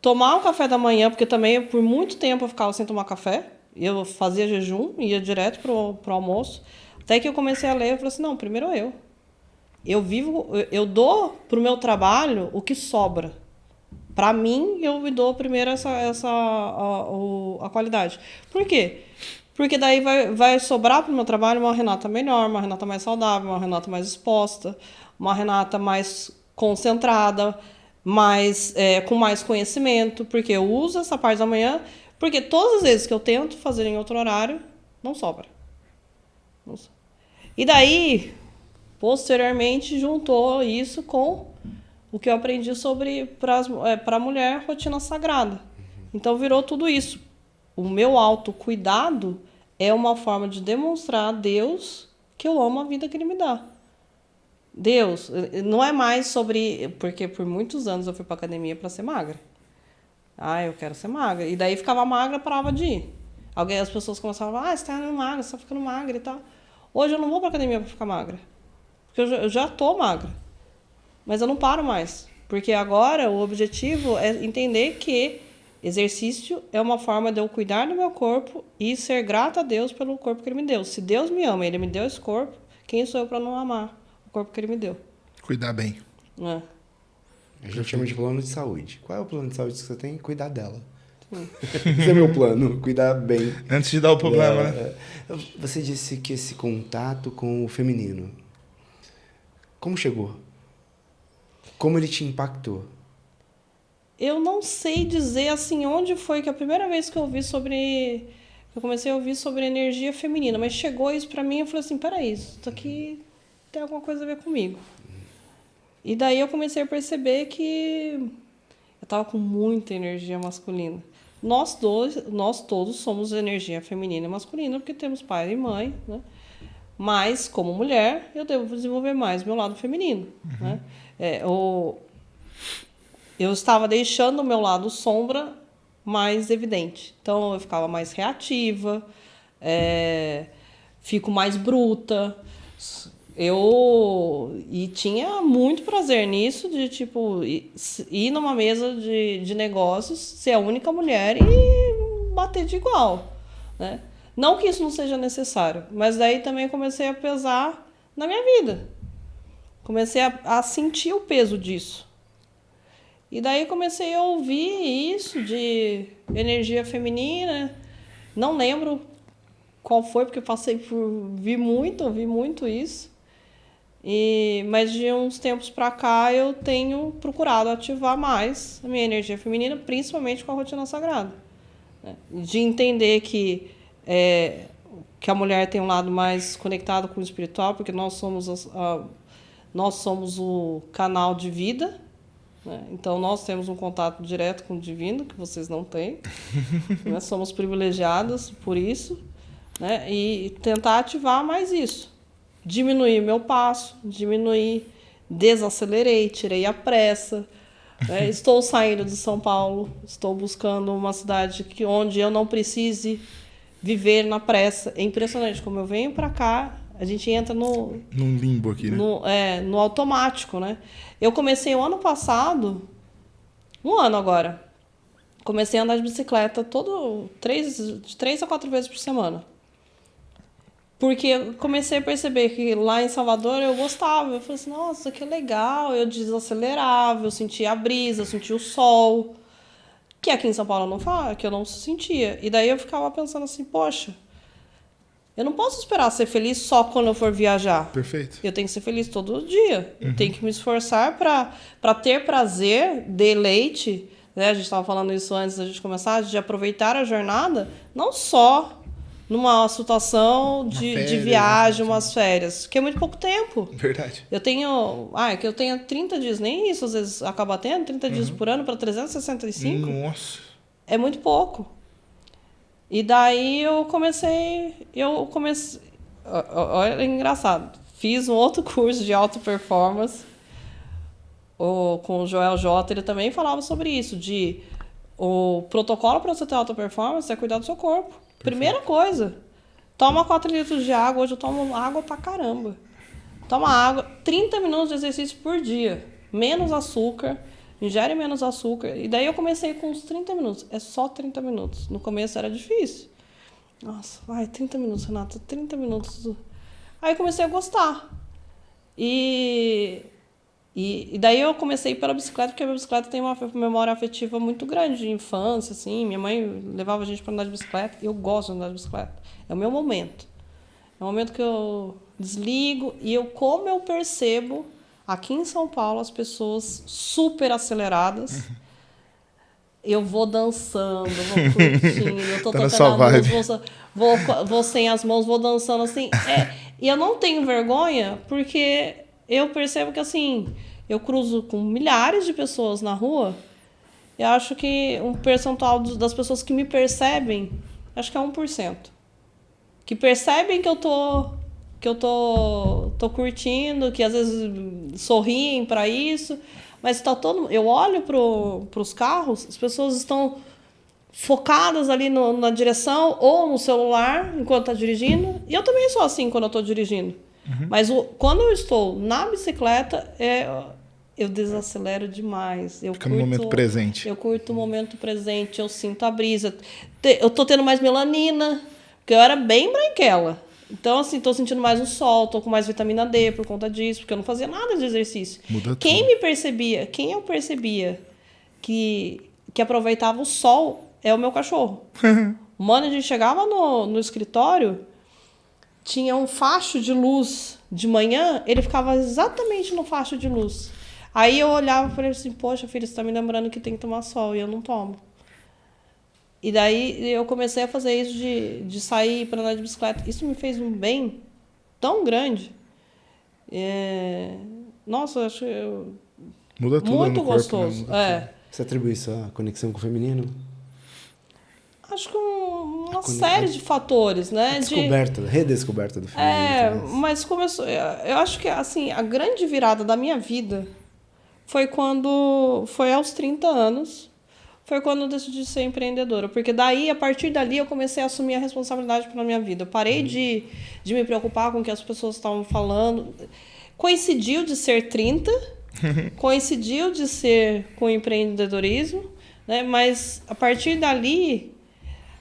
Speaker 2: Tomar um café da manhã, porque também por muito tempo eu ficava sem tomar café. Eu fazia jejum, ia direto pro almoço. Até que eu comecei a ler, eu falei assim, não, primeiro eu. Eu dou pro meu trabalho o que sobra. Para mim, eu me dou primeiro a qualidade. Por quê? Porque daí vai sobrar pro meu trabalho uma Renata melhor, uma Renata mais saudável, uma Renata mais exposta, uma Renata mais concentrada, com mais conhecimento, porque eu uso essa parte da manhã, porque todas as vezes que eu tento fazer em outro horário, não sobra. E daí, posteriormente, juntou isso com o que eu aprendi sobre, para a mulher, rotina sagrada. Então, virou tudo isso. O meu autocuidado é uma forma de demonstrar a Deus que eu amo a vida que Ele me dá. Deus, não é mais sobre... Porque por muitos anos eu fui para academia para ser magra. Eu quero ser magra. E daí ficava magra, parava de ir. As pessoas começavam a falar, você tá ficando magra, você tá ficando magra e tal. Hoje eu não vou pra academia pra ficar magra. Porque eu já tô magra. Mas eu não paro mais. Porque agora o objetivo é entender que exercício é uma forma de eu cuidar do meu corpo e ser grata a Deus pelo corpo que Ele me deu. Se Deus me ama, Ele me deu esse corpo, quem sou eu para não amar o corpo que Ele me deu?
Speaker 3: Cuidar bem.
Speaker 2: É.
Speaker 1: A gente chama de plano de saúde. Qual é o plano de saúde que você tem? Cuidar dela. Esse é meu plano, cuidar bem.
Speaker 3: Antes de dar o problema, né?
Speaker 1: Você disse que esse contato com o feminino, como chegou? Como ele te impactou?
Speaker 2: Eu não sei dizer assim onde foi que a primeira vez que eu ouvi sobre... Eu comecei a ouvir sobre energia feminina, mas chegou isso pra mim e eu falei assim, peraí, isso aqui tem alguma coisa a ver comigo. E daí eu comecei a perceber que eu tava com muita energia masculina. Nós todos somos energia feminina e masculina, porque temos pai e mãe, né? Mas, como mulher, eu devo desenvolver mais meu lado feminino, né? Eu estava deixando o meu lado sombra mais evidente. Então, eu ficava mais reativa, fico mais bruta. E tinha muito prazer nisso, de tipo, ir numa mesa de negócios, ser a única mulher e bater de igual, né? Não que isso não seja necessário, mas daí também comecei a pesar na minha vida. Comecei a sentir o peso disso. E daí comecei a ouvir isso de energia feminina. Não lembro qual foi, porque vi muito isso. Mas de uns tempos para cá eu tenho procurado ativar mais a minha energia feminina, principalmente com a rotina sagrada. Né? De entender que a mulher tem um lado mais conectado com o espiritual, porque nós somos o canal de vida, né? Então nós temos um contato direto com o divino, que vocês não têm. Né? Somos privilegiadas por isso, né? E tentar ativar mais isso. Diminuir meu passo, desacelerei, tirei a pressa. Estou saindo de São Paulo, estou buscando uma cidade onde eu não precise viver na pressa. É impressionante como eu venho para cá, a gente entra num
Speaker 3: limbo aqui, né?
Speaker 2: No automático, né? Eu comecei o ano passado, um ano agora, comecei a andar de bicicleta de 3 a 4 vezes por semana. Porque eu comecei a perceber que lá em Salvador eu gostava. Eu falei assim, nossa, isso aqui é legal. Eu desacelerava, eu sentia a brisa, eu sentia o sol. Que aqui em São Paulo eu não falo, que eu não sentia. E daí eu ficava pensando assim, poxa, eu não posso esperar ser feliz só quando eu for viajar.
Speaker 3: Perfeito.
Speaker 2: Eu tenho que ser feliz todo dia. Eu tenho que me esforçar para ter prazer, deleite. Né? A gente estava falando isso antes da gente começar, de aproveitar a jornada, não só numa situação de viagem, umas férias, que é muito pouco tempo.
Speaker 3: Verdade.
Speaker 2: Eu tenho 30 dias, nem isso às vezes acaba tendo, 30 dias por ano para 365.
Speaker 3: Nossa.
Speaker 2: É muito pouco. E daí eu comecei, olha, é engraçado, fiz um outro curso de alta performance com o Joel J, ele também falava sobre isso, o protocolo para você ter alta performance é cuidar do seu corpo. Primeira coisa, toma 4 litros de água. Hoje eu tomo água pra caramba. Toma água, 30 minutos de exercício por dia. Menos açúcar, ingere menos açúcar. E daí eu comecei com uns 30 minutos. É só 30 minutos. No começo era difícil. Nossa, 30 minutos, Renata, 30 minutos. Aí eu comecei a gostar. E daí eu comecei pela bicicleta, porque a minha bicicleta tem uma memória afetiva muito grande de infância, assim. Minha mãe levava a gente para andar de bicicleta. Eu gosto de andar de bicicleta. É o meu momento. É o momento que eu desligo e como eu percebo aqui em São Paulo as pessoas super aceleradas. Eu vou dançando, vou curtindo, eu tô tocando a música, vou sem as mãos, vou dançando assim. E eu não tenho vergonha, porque eu percebo que, assim, eu cruzo com milhares de pessoas na rua. Eu acho que um percentual das pessoas que me percebem, acho que é 1%. Que percebem que eu tô curtindo, que às vezes sorriem para isso. Mas eu olho pros carros, as pessoas estão focadas ali na direção ou no celular enquanto tá dirigindo. E eu também sou assim quando eu tô dirigindo. Mas quando eu estou na bicicleta, eu desacelero demais.
Speaker 3: Fica no momento presente.
Speaker 2: Eu curto o momento presente, eu sinto a brisa. Eu tô tendo mais melanina, porque eu era bem branquela. Então, assim, tô sentindo mais o sol, tô com mais vitamina D por conta disso, porque eu não fazia nada de exercício.
Speaker 3: Muda
Speaker 2: Quem eu percebia que aproveitava o sol é o meu cachorro. Mano, a gente chegava no escritório, tinha um facho de luz de manhã, ele ficava exatamente no facho de luz. Aí eu olhava e falei assim, poxa, filho, você tá me lembrando que tem que tomar sol, e eu não tomo. E daí eu comecei a fazer isso de sair para andar de bicicleta. Isso me fez um bem tão grande. Nossa, eu acho
Speaker 3: Muda tudo
Speaker 2: muito
Speaker 3: no corpo,
Speaker 2: gostoso.
Speaker 3: né?
Speaker 1: Você atribui isso à conexão com o feminino?
Speaker 2: Acho que uma série de fatores, né?
Speaker 1: Redescoberta do feminino.
Speaker 2: Mas começou. Eu acho que assim, a grande virada da minha vida foi aos 30 anos. Foi quando eu decidi ser empreendedora. Porque daí, a partir dali, eu comecei a assumir a responsabilidade pela minha vida. Eu parei de me preocupar com o que as pessoas estavam falando. Coincidiu de ser 30, coincidiu de ser com empreendedorismo, né? Mas a partir dali,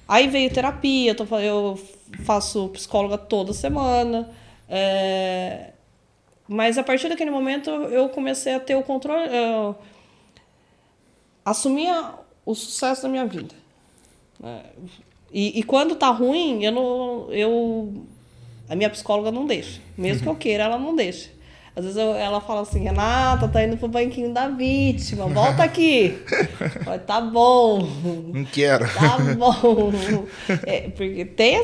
Speaker 2: aí veio terapia, eu faço psicóloga toda semana. Mas a partir daquele momento, eu comecei a ter o controle, assumir o sucesso da minha vida. E quando tá ruim, a minha psicóloga não deixa. Mesmo que eu queira, ela não deixa. Às vezes ela fala assim, Renata, tá indo pro banquinho da vítima, volta aqui. Falo, tá bom.
Speaker 3: Não quero.
Speaker 2: Tá bom. Porque tem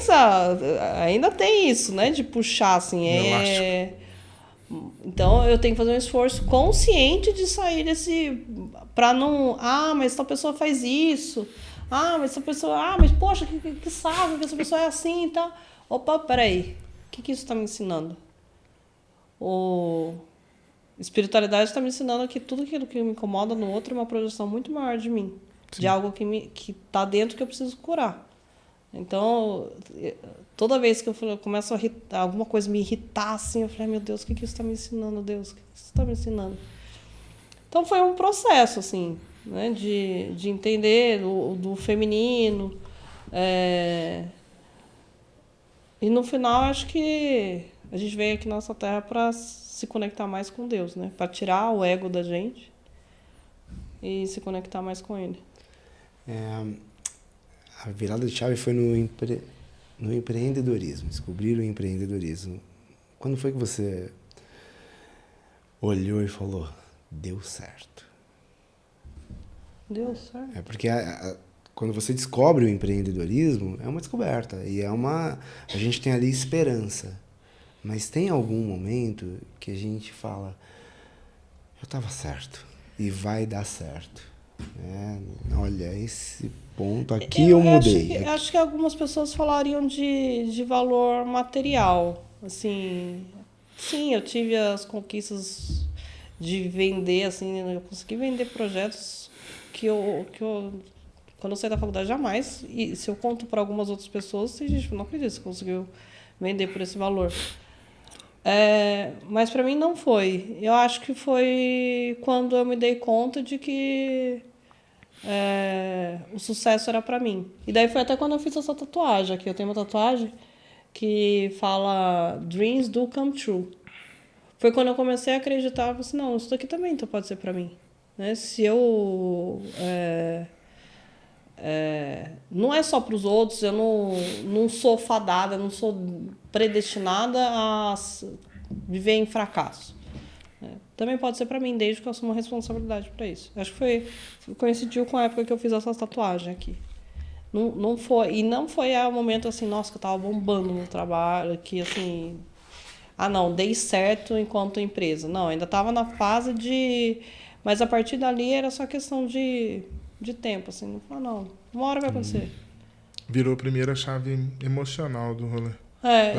Speaker 2: ainda tem isso, né? De puxar, assim. Então, eu tenho que fazer um esforço consciente de sair pra não... mas tal pessoa faz isso. Mas essa pessoa... mas poxa, que saco que essa pessoa é assim e tal. Opa, peraí. O que isso está me ensinando? Espiritualidade está me ensinando que tudo aquilo que me incomoda no outro é uma projeção muito maior de mim. Sim. De algo que está dentro que eu preciso curar. Então, toda vez que eu começo a irritar, alguma coisa me irritar, assim, eu falei, meu Deus, o que isso está me ensinando, Deus? O que isso está me ensinando? Então, foi um processo, assim, né, de entender do feminino. E, no final, acho que a gente veio aqui na nossa terra para se conectar mais com Deus, né? Para tirar o ego da gente e se conectar mais com Ele.
Speaker 1: A virada de chave foi no empreendedorismo, descobrir o empreendedorismo. Quando foi que você olhou e falou, deu certo?
Speaker 2: Deu certo.
Speaker 1: Porque quando você descobre o empreendedorismo, é uma descoberta. E a gente tem ali esperança. Mas tem algum momento que a gente fala, eu estava certo e vai dar certo. Olha, esse ponto aqui eu mudei.
Speaker 2: Acho que algumas pessoas falariam de valor material. Assim, sim, eu tive as conquistas de vender, assim, eu consegui vender projetos que eu quando eu saí da faculdade, jamais. E se eu conto para algumas outras pessoas, tem gente que não acredita que você conseguiu vender por esse valor. Mas para mim não foi. Eu acho que foi quando eu me dei conta de que o sucesso era para mim. E daí foi até quando eu fiz essa tatuagem aqui. Eu tenho uma tatuagem que fala Dreams do come true. Foi quando eu comecei a acreditar, eu falei assim, não, isso daqui também então pode ser para mim. Né? Se eu... não é só para os outros, eu não sou fadada, não sou predestinada a viver em fracasso. Também pode ser para mim, desde que eu assumo a responsabilidade para isso. Acho que coincidiu com a época que eu fiz essa tatuagem aqui. Não foi o momento assim, nossa, que eu estava bombando no trabalho, que assim, dei certo enquanto empresa. Não, ainda estava na fase de... Mas a partir dali era só questão de tempo, assim, não, uma hora vai acontecer.
Speaker 3: Virou a primeira chave emocional do rolê.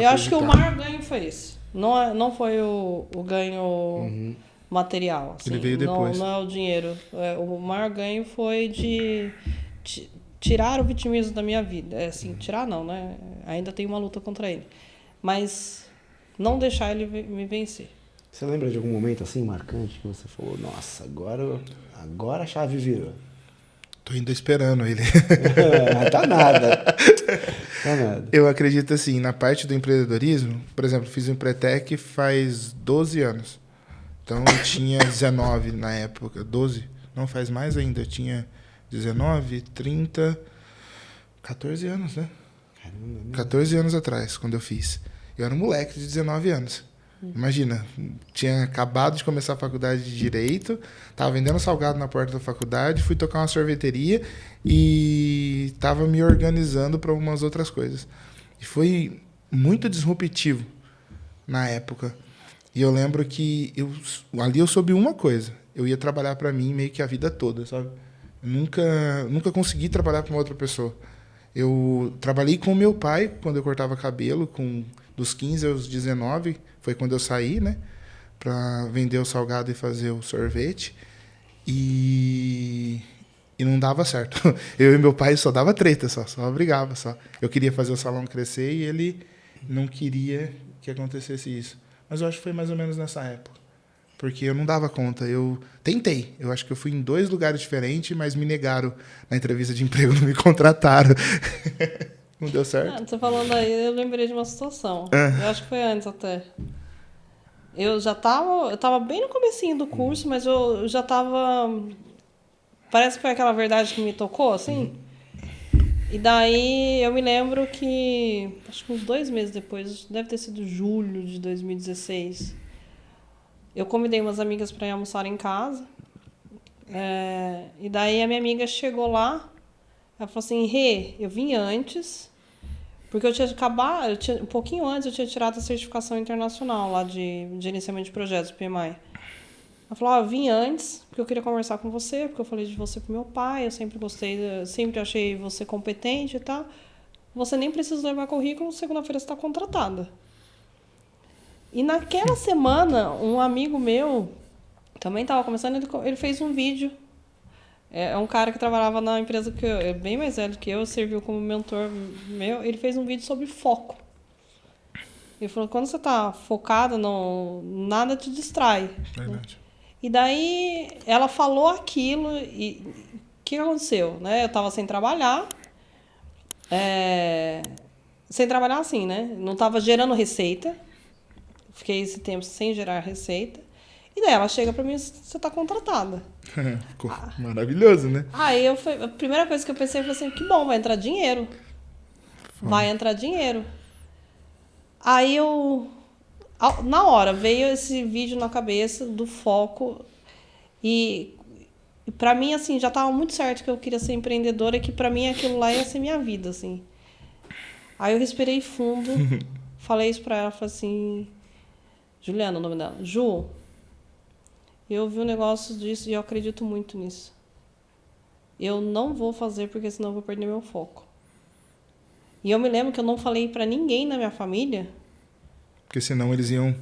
Speaker 2: Eu acho que o maior ganho foi esse. Não foi o ganho material. Assim.
Speaker 3: Ele veio depois.
Speaker 2: Não é o dinheiro. O maior ganho foi tirar o vitimismo da minha vida. É assim, tirar não, né? Ainda tem uma luta contra ele. Mas não deixar ele me vencer.
Speaker 1: Você lembra de algum momento assim marcante que você falou, nossa, agora a chave virou?
Speaker 3: Tô ainda esperando ele.
Speaker 1: Tá nada. Tá nada.
Speaker 3: Eu acredito assim, na parte do empreendedorismo, por exemplo, fiz o Empretec faz 12 anos. Então eu tinha 19 na época, 12, não faz mais ainda, eu tinha 19, 30, 14 anos, né? 14 anos atrás, quando eu fiz. Eu era um moleque de 19 anos. Imagina, tinha acabado de começar a faculdade de Direito, estava vendendo salgado na porta da faculdade, fui tocar uma sorveteria e estava me organizando para umas outras coisas. E foi muito disruptivo na época. E eu lembro que ali eu soube uma coisa, eu ia trabalhar para mim meio que a vida toda, sabe? Nunca consegui trabalhar para uma outra pessoa. Eu trabalhei com meu pai quando eu cortava cabelo, dos 15 aos 19, foi quando eu saí, né? Para vender o salgado e fazer o sorvete. E não dava certo. Eu e meu pai só dava treta, só brigava. Só. Eu queria fazer o salão crescer e ele não queria que acontecesse isso. Mas eu acho que foi mais ou menos nessa época. Porque eu não dava conta. Eu tentei. Eu acho que eu fui em 2 lugares diferentes, mas me negaram na entrevista de emprego, não me contrataram. Não deu certo.
Speaker 2: Você falando aí, eu lembrei de uma situação. Eu acho que foi antes até. Eu tava bem no comecinho do curso, mas eu já tava... Parece que foi aquela verdade que me tocou, assim. E daí eu me lembro que, acho que uns 2 meses depois, deve ter sido julho de 2016, eu convidei umas amigas para ir almoçar em casa. E daí a minha amiga chegou lá, ela falou assim, Rê, eu vim antes, porque um pouquinho antes eu tinha tirado a certificação internacional lá de gerenciamento de projetos, PMI. Ela falou, eu vim antes, porque eu queria conversar com você, porque eu falei de você pro meu pai, eu sempre gostei, sempre achei você competente e tal. Você nem precisa levar currículo, segunda-feira você está contratada. E naquela semana, um amigo meu, também estava começando, ele fez um vídeo. É um cara que trabalhava na empresa que é bem mais velho que eu, serviu como mentor meu. Ele fez um vídeo sobre foco. Ele falou, quando você está focada, nada te distrai.
Speaker 3: Verdade.
Speaker 2: Né? E daí ela falou aquilo e o que aconteceu? Né? Eu estava sem trabalhar. Sem trabalhar assim, né? Não estava gerando receita. Fiquei esse tempo sem gerar receita. E daí ela chega pra mim, você tá contratada.
Speaker 3: Ficou maravilhoso, né?
Speaker 2: Aí a primeira coisa que eu pensei foi assim, que bom, vai entrar dinheiro. Vai entrar dinheiro. Aí na hora, veio esse vídeo na cabeça do foco. E pra mim, assim, já tava muito certo que eu queria ser empreendedora e que pra mim aquilo lá ia ser minha vida, assim. Aí eu respirei fundo, falei isso pra ela, falei assim... Juliana, o nome dela. Ju, eu vi um negócio disso e eu acredito muito nisso. Eu não vou fazer porque senão eu vou perder meu foco. E eu me lembro que eu não falei pra ninguém na minha família.
Speaker 3: Porque senão eles iam...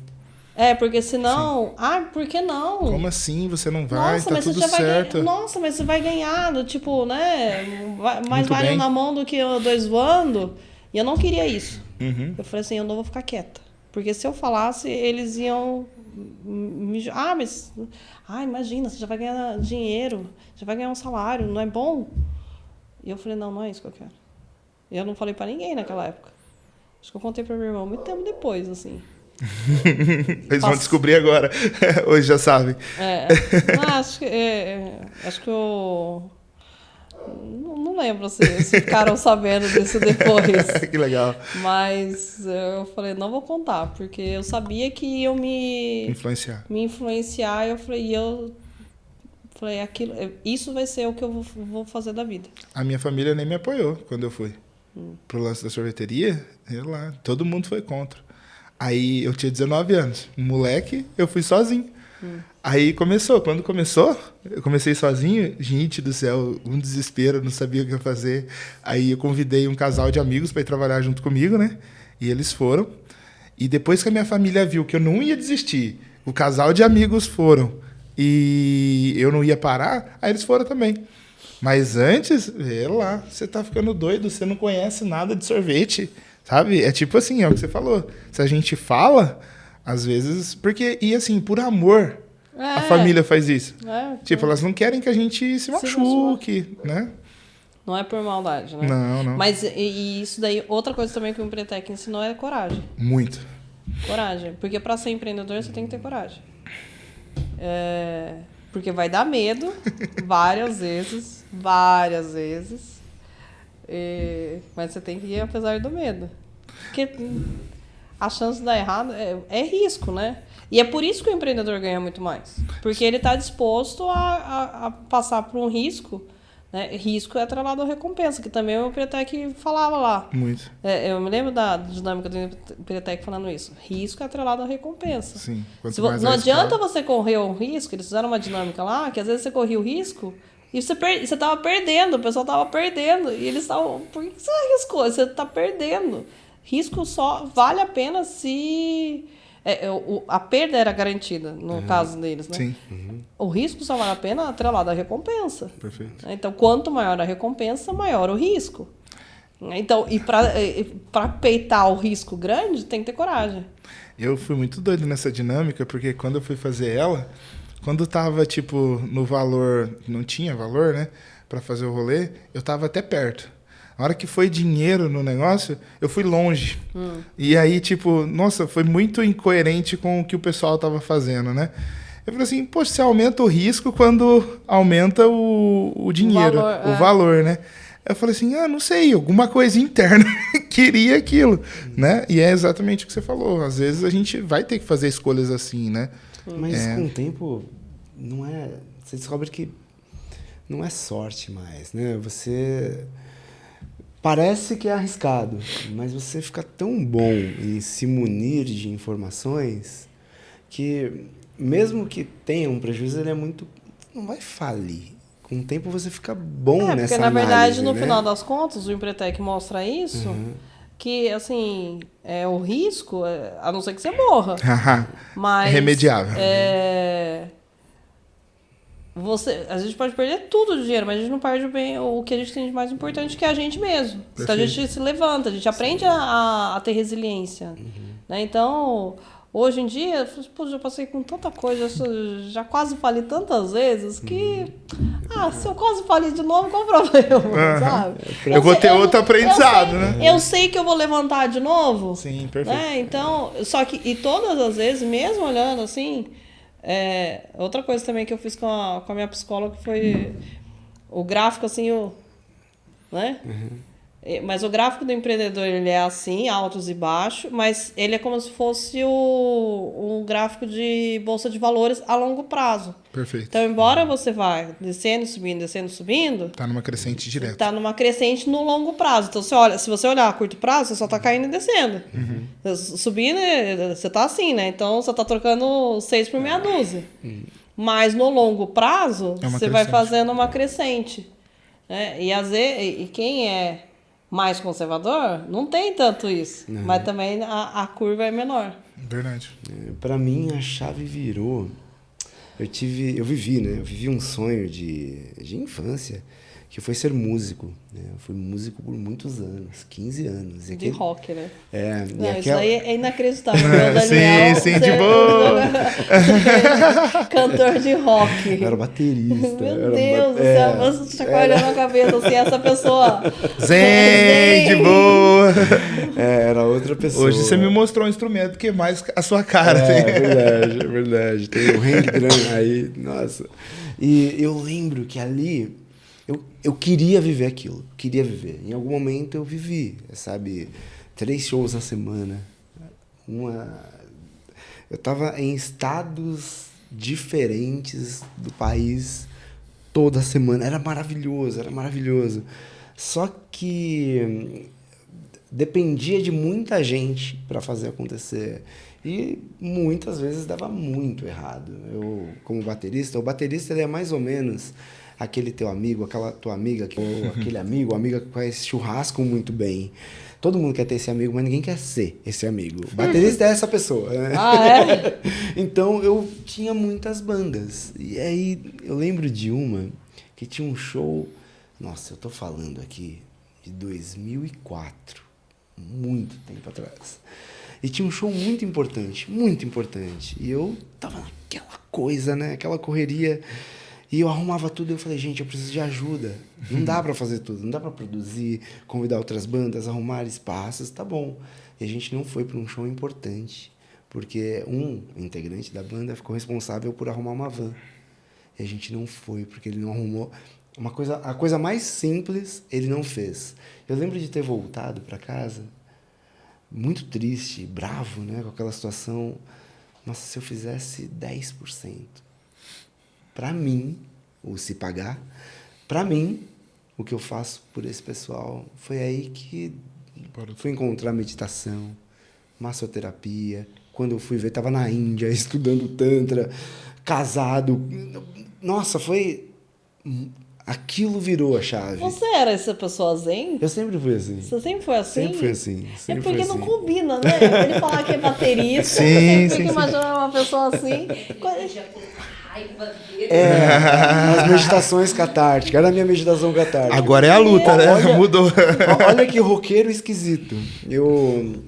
Speaker 2: Porque senão... Sim. Ah, por que não?
Speaker 3: Como assim? Você não vai?
Speaker 2: Nossa,
Speaker 3: tá
Speaker 2: mas
Speaker 3: tudo
Speaker 2: você
Speaker 3: certo.
Speaker 2: Nossa, mas você vai ganhar, tipo, né? Mais
Speaker 3: Muito
Speaker 2: vale
Speaker 3: bem.
Speaker 2: na mão do que 2 voando. E eu não queria isso.
Speaker 3: Uhum.
Speaker 2: Eu falei assim, eu não vou ficar quieta. Porque se eu falasse, eles iam... mas... imagina, você já vai ganhar dinheiro, já vai ganhar um salário, não é bom? E eu falei, não é isso que eu quero. Eu não falei pra ninguém naquela época. Acho que eu contei pra meu irmão muito tempo depois, assim.
Speaker 3: Eles vão descobrir agora. Hoje já sabem.
Speaker 2: Acho que eu... Não lembro se ficaram sabendo disso depois.
Speaker 3: Que legal.
Speaker 2: Mas eu falei, não vou contar, porque eu sabia que iam me influenciar. Eu falei, isso vai ser o que eu vou fazer da vida.
Speaker 3: A minha família nem me apoiou quando eu fui pro lance da sorveteria. Todo mundo foi contra. Aí eu tinha 19 anos. Moleque, eu fui sozinho. Aí quando começou, eu comecei sozinho, gente do céu, um desespero, não sabia o que fazer. Aí eu convidei um casal de amigos para ir trabalhar junto comigo, né? E eles foram. E depois que a minha família viu que eu não ia desistir, o casal de amigos foram e eu não ia parar, aí eles foram também. Mas antes, vê lá, você tá ficando doido, você não conhece nada de sorvete, sabe? É tipo assim, é o que você falou. Se a gente fala, às vezes... Porque, e assim, por amor, a família faz isso. Tipo, elas não querem que a gente se machuque, né?
Speaker 2: Não é por maldade, né?
Speaker 3: Não.
Speaker 2: Mas e isso daí, outra coisa também que o Empretec ensinou é coragem.
Speaker 3: Muito.
Speaker 2: Coragem. Porque para ser empreendedor, você tem que ter coragem. Porque vai dar medo várias vezes. Mas você tem que ir apesar do medo. Porque a chance de dar errado é risco, né? E é por isso que o empreendedor ganha muito mais. Porque ele está disposto a passar por um risco. Né? Risco é atrelado à recompensa, que também o Empretec falava lá.
Speaker 3: Muito.
Speaker 2: Eu me lembro da dinâmica do Empretec falando isso. Risco é atrelado à recompensa.
Speaker 3: Sim.
Speaker 2: Não adianta você correr um risco, eles fizeram uma dinâmica lá, que às vezes você corria o risco e você estava perdendo, o pessoal estava perdendo. E eles estavam, por que você arriscou? Você está perdendo. Risco só vale a pena se... a perda era garantida, no caso deles, né?
Speaker 3: Sim.
Speaker 2: O risco só vale a pena atrelado à recompensa.
Speaker 3: Perfeito.
Speaker 2: Então, quanto maior a recompensa, maior o risco. Então, e para peitar o risco grande, tem que ter coragem.
Speaker 3: Eu fui muito doido nessa dinâmica, porque quando eu fui fazer ela, quando tava, tipo, no valor, não tinha valor, né, para fazer o rolê, eu tava até perto. A hora que foi dinheiro no negócio, eu fui longe. E aí, tipo, nossa, foi muito incoerente com o que o pessoal tava fazendo, né? Eu falei assim, poxa, você aumenta o risco quando aumenta o dinheiro, o valor, né? Eu falei assim, não sei, alguma coisa interna queria aquilo, né? E é exatamente o que você falou. Às vezes a gente vai ter que fazer escolhas assim, né?
Speaker 1: Mas com o tempo, não é... Você descobre que não é sorte mais, né? Você... Parece que é arriscado, mas você fica tão bom em se munir de informações que, mesmo que tenha um prejuízo, ele é muito... Não vai falir. Com o tempo você fica bom nessa análise.
Speaker 2: Porque, na verdade, no final das contas, o Empretec mostra isso, que, assim, o risco, a não ser que você morra. Mas,
Speaker 3: é remediável.
Speaker 2: A gente pode perder tudo de dinheiro, mas a gente não perde o que a gente tem de mais importante, que é a gente mesmo. Então a gente se levanta, a gente aprende a ter resiliência. Né? Então, hoje em dia, já passei com tanta coisa, já quase falei tantas vezes que... se eu quase falei de novo, qual o problema? Sabe?
Speaker 3: Eu vou ter outro aprendizado, né?
Speaker 2: Eu sei que eu vou levantar de novo.
Speaker 3: Sim, perfeito.
Speaker 2: Né? Então, só que, e todas as vezes, mesmo olhando assim... outra coisa também que eu fiz com a minha psicóloga foi o gráfico, assim, né? Mas o gráfico do empreendedor, ele é assim, altos e baixos, mas ele é como se fosse um gráfico de bolsa de valores a longo prazo.
Speaker 3: Perfeito.
Speaker 2: Então, embora você vá descendo, subindo...
Speaker 3: Tá numa crescente direta.
Speaker 2: Tá numa crescente no longo prazo. Então, se você olhar a curto prazo, você só tá caindo e descendo. Subindo, você tá assim, né? Então, você tá trocando 6 por meia dúzia. Mas no longo prazo, você vai fazendo uma crescente. Né? E quem é mais conservador, não tem tanto isso. Mas também a curva é menor.
Speaker 3: Verdade.
Speaker 1: Para mim, a chave virou... Eu vivi um sonho de infância, que foi ser músico. Né? Eu fui músico por muitos anos, 15 anos.
Speaker 2: De rock, né?
Speaker 1: Isso
Speaker 2: aí é inacreditável. Daniel,
Speaker 3: sim, de boa.
Speaker 2: Cantor de rock.
Speaker 1: Eu era baterista.
Speaker 2: Meu Deus do céu, você chacoalhando a cabeça assim, essa pessoa...
Speaker 3: Zen, de boa.
Speaker 1: Era outra pessoa.
Speaker 3: Hoje você me mostrou um instrumento que é mais a sua cara.
Speaker 1: É verdade. Tem o hang drum aí, nossa. E eu lembro que ali... Eu queria viver aquilo, queria viver. Em algum momento eu vivi, sabe? 3 shows na semana. Eu estava em estados diferentes do país toda semana. Era maravilhoso. Só que dependia de muita gente para fazer acontecer. E muitas vezes dava muito errado. Eu, como baterista, o baterista ele é mais ou menos... aquele teu amigo, aquela tua amiga, ou aquele amigo ou amiga que faz churrasco muito bem. Todo mundo quer ter esse amigo, mas ninguém quer ser esse amigo. O baterista é essa pessoa. Né? Então, eu tinha muitas bandas. E aí, eu lembro de uma que tinha um show Nossa, eu tô falando aqui de 2004, muito tempo atrás. E tinha um show muito importante, muito importante. E eu tava naquela coisa, né? Aquela correria. E eu arrumava tudo e eu falei, gente, eu preciso de ajuda. Não dá pra fazer tudo, não dá pra produzir, convidar outras bandas, arrumar espaços, tá bom. E a gente não foi pra um show importante, porque um integrante da banda ficou responsável por arrumar uma van. E a gente não foi, porque ele não arrumou. A coisa mais simples, ele não fez. Eu lembro de ter voltado pra casa, muito triste, bravo, né, com aquela situação. Nossa, se eu fizesse 10%. Para mim, ou se pagar, para mim, o que eu faço por esse pessoal, foi aí que fui encontrar meditação, massoterapia. Quando eu fui ver, estava na Índia, estudando Tantra, casado. Nossa, foi... Aquilo virou a chave.
Speaker 2: Você era essa pessoa zen?
Speaker 1: Eu sempre fui assim.
Speaker 2: Você sempre foi assim?
Speaker 1: Sempre fui assim.
Speaker 2: É porque não combina, né? Ele falar que é baterista,
Speaker 3: Sim,
Speaker 2: você
Speaker 3: sim,
Speaker 2: fica
Speaker 3: sim.
Speaker 2: imaginando uma pessoa assim.
Speaker 1: As meditações catárticas. Era a minha meditação catártica.
Speaker 3: Agora é a luta, né? Mudou.
Speaker 1: Olha que roqueiro esquisito. Eu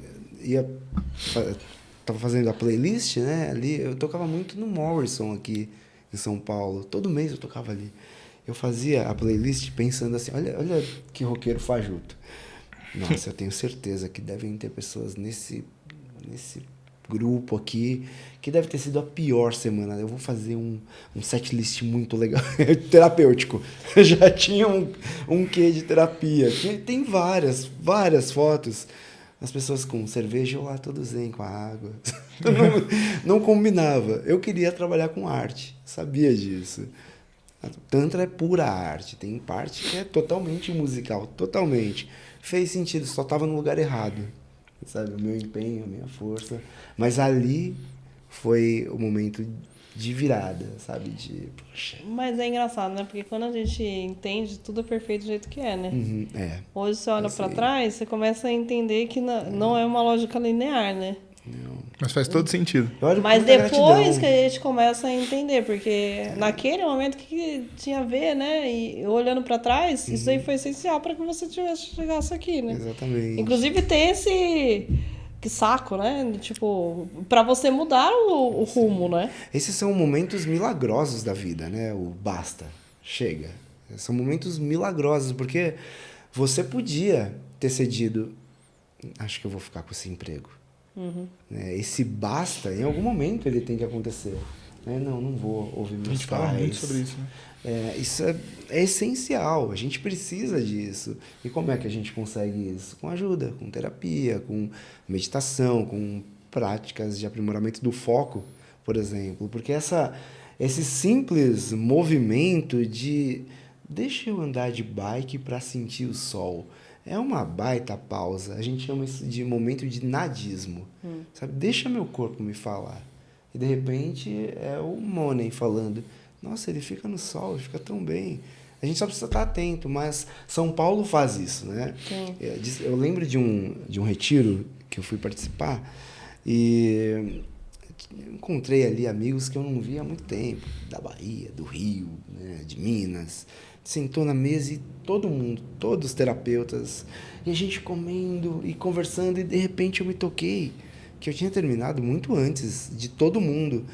Speaker 1: tava fazendo a playlist, né? Ali, eu tocava muito no Morrison aqui em São Paulo. Todo mês eu tocava ali. Eu fazia a playlist pensando assim, olha que roqueiro fajuto. Nossa, eu tenho certeza que devem ter pessoas nesse grupo aqui que deve ter sido a pior semana. Eu vou fazer um setlist muito legal, terapêutico. Já tinha um quê de terapia. Tem várias fotos. As pessoas com cerveja, eu lá todo zen com a água. Não combinava. Eu queria trabalhar com arte, sabia disso. Tantra é pura arte, tem parte que é totalmente musical, totalmente. Fez sentido, só estava no lugar errado, sabe? O meu empenho, a minha força. Mas ali foi o momento de virada, sabe? Poxa.
Speaker 2: Mas é engraçado, né? Porque quando a gente entende, tudo é perfeito do jeito que é, né?
Speaker 1: Uhum, é.
Speaker 2: Hoje você olha pra trás, você começa a entender que não é uma lógica linear, né?
Speaker 1: Não.
Speaker 3: Mas faz todo sentido.
Speaker 2: Mas depois que a gente começa a entender, porque naquele momento que tinha a ver, né? E olhando pra trás, isso aí foi essencial para que você chegasse aqui, né?
Speaker 1: Exatamente.
Speaker 2: Inclusive ter esse que saco, né? Tipo, para você mudar o rumo, né?
Speaker 1: Esses são momentos milagrosos da vida, né? O basta, chega. São momentos milagrosos, porque você podia ter cedido, acho que eu vou ficar com esse emprego.
Speaker 2: Uhum.
Speaker 1: Esse basta, em algum momento ele tem que acontecer. Não vou ouvir meus pais.
Speaker 3: A gente fala muito sobre isso, né?
Speaker 1: Isso é essencial, a gente precisa disso. E como é que a gente consegue isso? Com ajuda, com terapia, com meditação, com práticas de aprimoramento do foco, por exemplo. Porque esse simples movimento de deixa eu andar de bike para sentir o sol, é uma baita pausa. A gente chama isso de momento de nadismo. Sabe? Deixa meu corpo me falar. E, de repente, é o Money falando. Nossa, ele fica no sol, ele fica tão bem. A gente só precisa estar atento, mas São Paulo faz isso, né?
Speaker 2: Sim.
Speaker 1: Eu lembro de um retiro que eu fui participar e encontrei ali amigos que eu não via há muito tempo. Da Bahia, do Rio, né? De Minas. Sentou na mesa e todo mundo, todos os terapeutas, e a gente comendo e conversando, e de repente eu me toquei, que eu tinha terminado muito antes de todo mundo.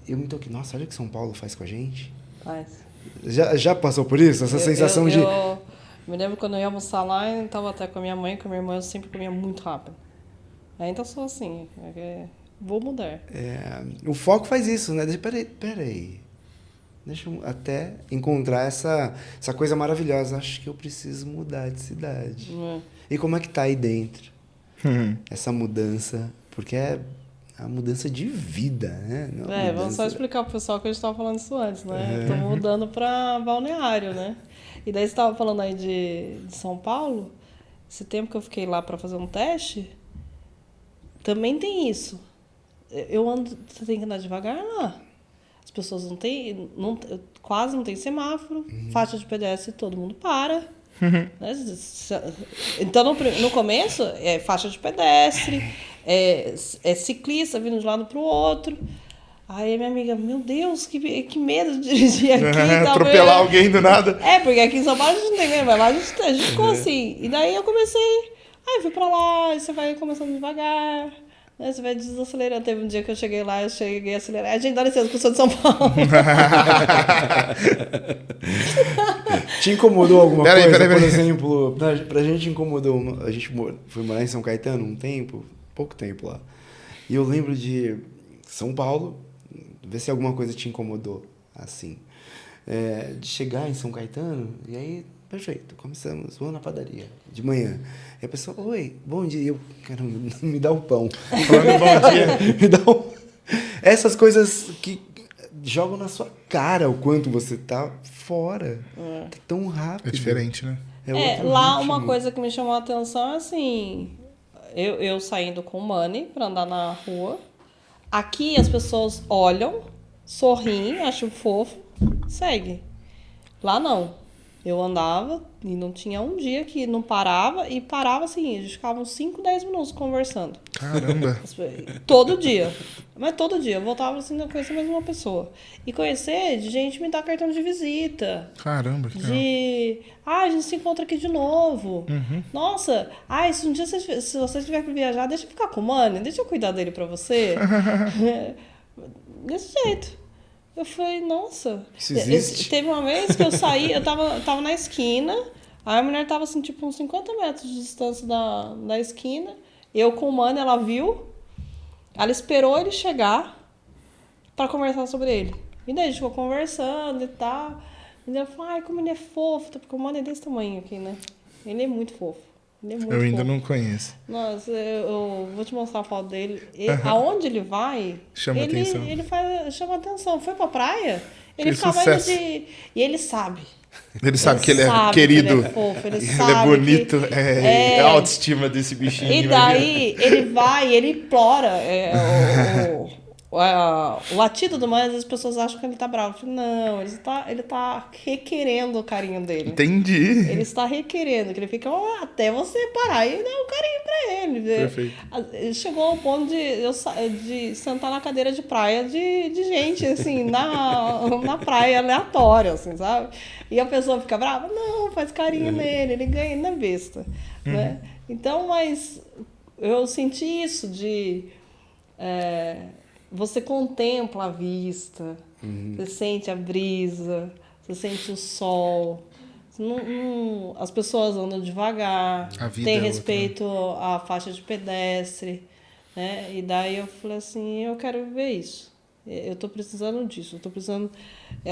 Speaker 1: Eu me toquei, nossa, olha o que São Paulo faz com a gente.
Speaker 2: Faz.
Speaker 1: Já passou por isso? Essa sensação de...
Speaker 2: Eu me lembro quando eu ia almoçar lá, eu estava até com a minha mãe e com a minha irmã, eu sempre comia muito rápido. Ainda sou assim, vou mudar.
Speaker 1: O foco faz isso, né? Peraí. Deixa eu até encontrar essa coisa maravilhosa. Acho que eu preciso mudar de cidade. E como é que tá aí dentro? Essa mudança, porque é a mudança de vida, né?
Speaker 2: Vamos só explicar pro pessoal que a gente estava falando isso antes, né? Estou mudando para Balneário, né? E daí você estava falando aí de São Paulo, esse tempo que eu fiquei lá para fazer um teste, também tem isso. Você tem que andar devagar lá. As pessoas quase não tem semáforo, faixa de pedestre, todo mundo para. Né? Então, no começo, é faixa de pedestre, é ciclista vindo de um lado para o outro. Aí a minha amiga, meu Deus, que medo de dirigir aqui. Tá
Speaker 3: Atropelar alguém do nada.
Speaker 2: É, porque aqui em São Paulo a gente não tem medo, mas lá a gente ficou assim. E daí eu comecei, aí fui pra lá, e você vai começando devagar, né? Você vai desacelerando. Teve um dia que eu cheguei lá, eu cheguei a acelerar. A gente dá licença, que eu sou de São Paulo.
Speaker 1: Te incomodou alguma
Speaker 3: Peraí.
Speaker 1: Por exemplo, pra gente incomodou. A gente foi morar em São Caetano um tempo, pouco tempo lá. E eu lembro de São Paulo, ver se alguma coisa te incomodou, assim. De chegar em São Caetano, e aí, perfeito, começamos, vamos na padaria, de manhã. E a pessoa, oi, bom dia. E eu, caramba, me dá o pão.
Speaker 3: Falando bom dia.
Speaker 1: Me dá o... Essas coisas que jogam na sua cara o quanto você tá fora. Tá tão rápido.
Speaker 3: É diferente, né?
Speaker 1: Outro
Speaker 2: Lá
Speaker 1: ritmo.
Speaker 2: uma coisa que me chamou a atenção é assim, eu saindo com o Money pra andar na rua. Aqui as pessoas olham, sorriem, acham fofo, segue. Lá não. Eu andava e não tinha um dia que não parava, e parava assim, a gente ficava uns 5, 10 minutos conversando.
Speaker 3: Caramba.
Speaker 2: Todo dia. Mas todo dia. Eu voltava assim, não conhecer mais uma pessoa. E conhecer de gente me dar cartão de visita.
Speaker 3: Caramba, que legal.
Speaker 2: A gente se encontra aqui de novo.
Speaker 3: Uhum.
Speaker 2: Nossa, se um dia se você tiver que viajar, deixa eu ficar com o Mano, deixa eu cuidar dele pra você. Desse jeito. Eu falei, nossa.
Speaker 1: Isso existe?
Speaker 2: Teve uma vez que eu saí, eu tava na esquina, aí a mulher tava assim, tipo, uns 50 metros de distância da esquina. Eu com o Mano, ela viu, ela esperou ele chegar pra conversar sobre ele. E daí a gente ficou conversando e tal. E daí eu falei, ai, como ele é fofo, porque o Mano é desse tamanho aqui, né? Ele é muito fofo. Ele é muito
Speaker 3: Eu ainda
Speaker 2: fofo.
Speaker 3: não conheço.
Speaker 2: Nossa, eu vou te mostrar a foto dele. Aonde ele vai,
Speaker 3: Chama atenção.
Speaker 2: ele chama atenção. Foi pra praia, ele
Speaker 3: Que
Speaker 2: ficava
Speaker 3: sucesso.
Speaker 2: indo de... E ele sabe.
Speaker 3: Ele sabe que ele é
Speaker 2: sabe
Speaker 3: querido.
Speaker 2: que ele é fofo, ele
Speaker 3: Ele
Speaker 2: sabe
Speaker 3: é bonito.
Speaker 2: que-
Speaker 3: É a autoestima desse bichinho.
Speaker 2: E daí ele vai, ele implora. O latido do Mano, as pessoas acham que ele tá bravo. Eu falei, não, ele tá requerendo o carinho dele.
Speaker 3: Entendi.
Speaker 2: Ele está requerendo, que ele fica até você parar e dar um carinho pra ele.
Speaker 3: Perfeito.
Speaker 2: Ele chegou ao ponto de sentar na cadeira de praia de gente, assim, na praia aleatória, assim, sabe? E a pessoa fica brava? Não, faz carinho nele, ele ganha, ele não é besta, né? Então, mas eu senti isso de... você contempla a vista, você sente a brisa, você sente o sol. As pessoas andam devagar,
Speaker 3: A vida
Speaker 2: tem
Speaker 3: é outra,
Speaker 2: respeito à faixa de pedestre, né? E daí eu falei assim, eu quero viver isso. Eu tô precisando disso, eu tô precisando...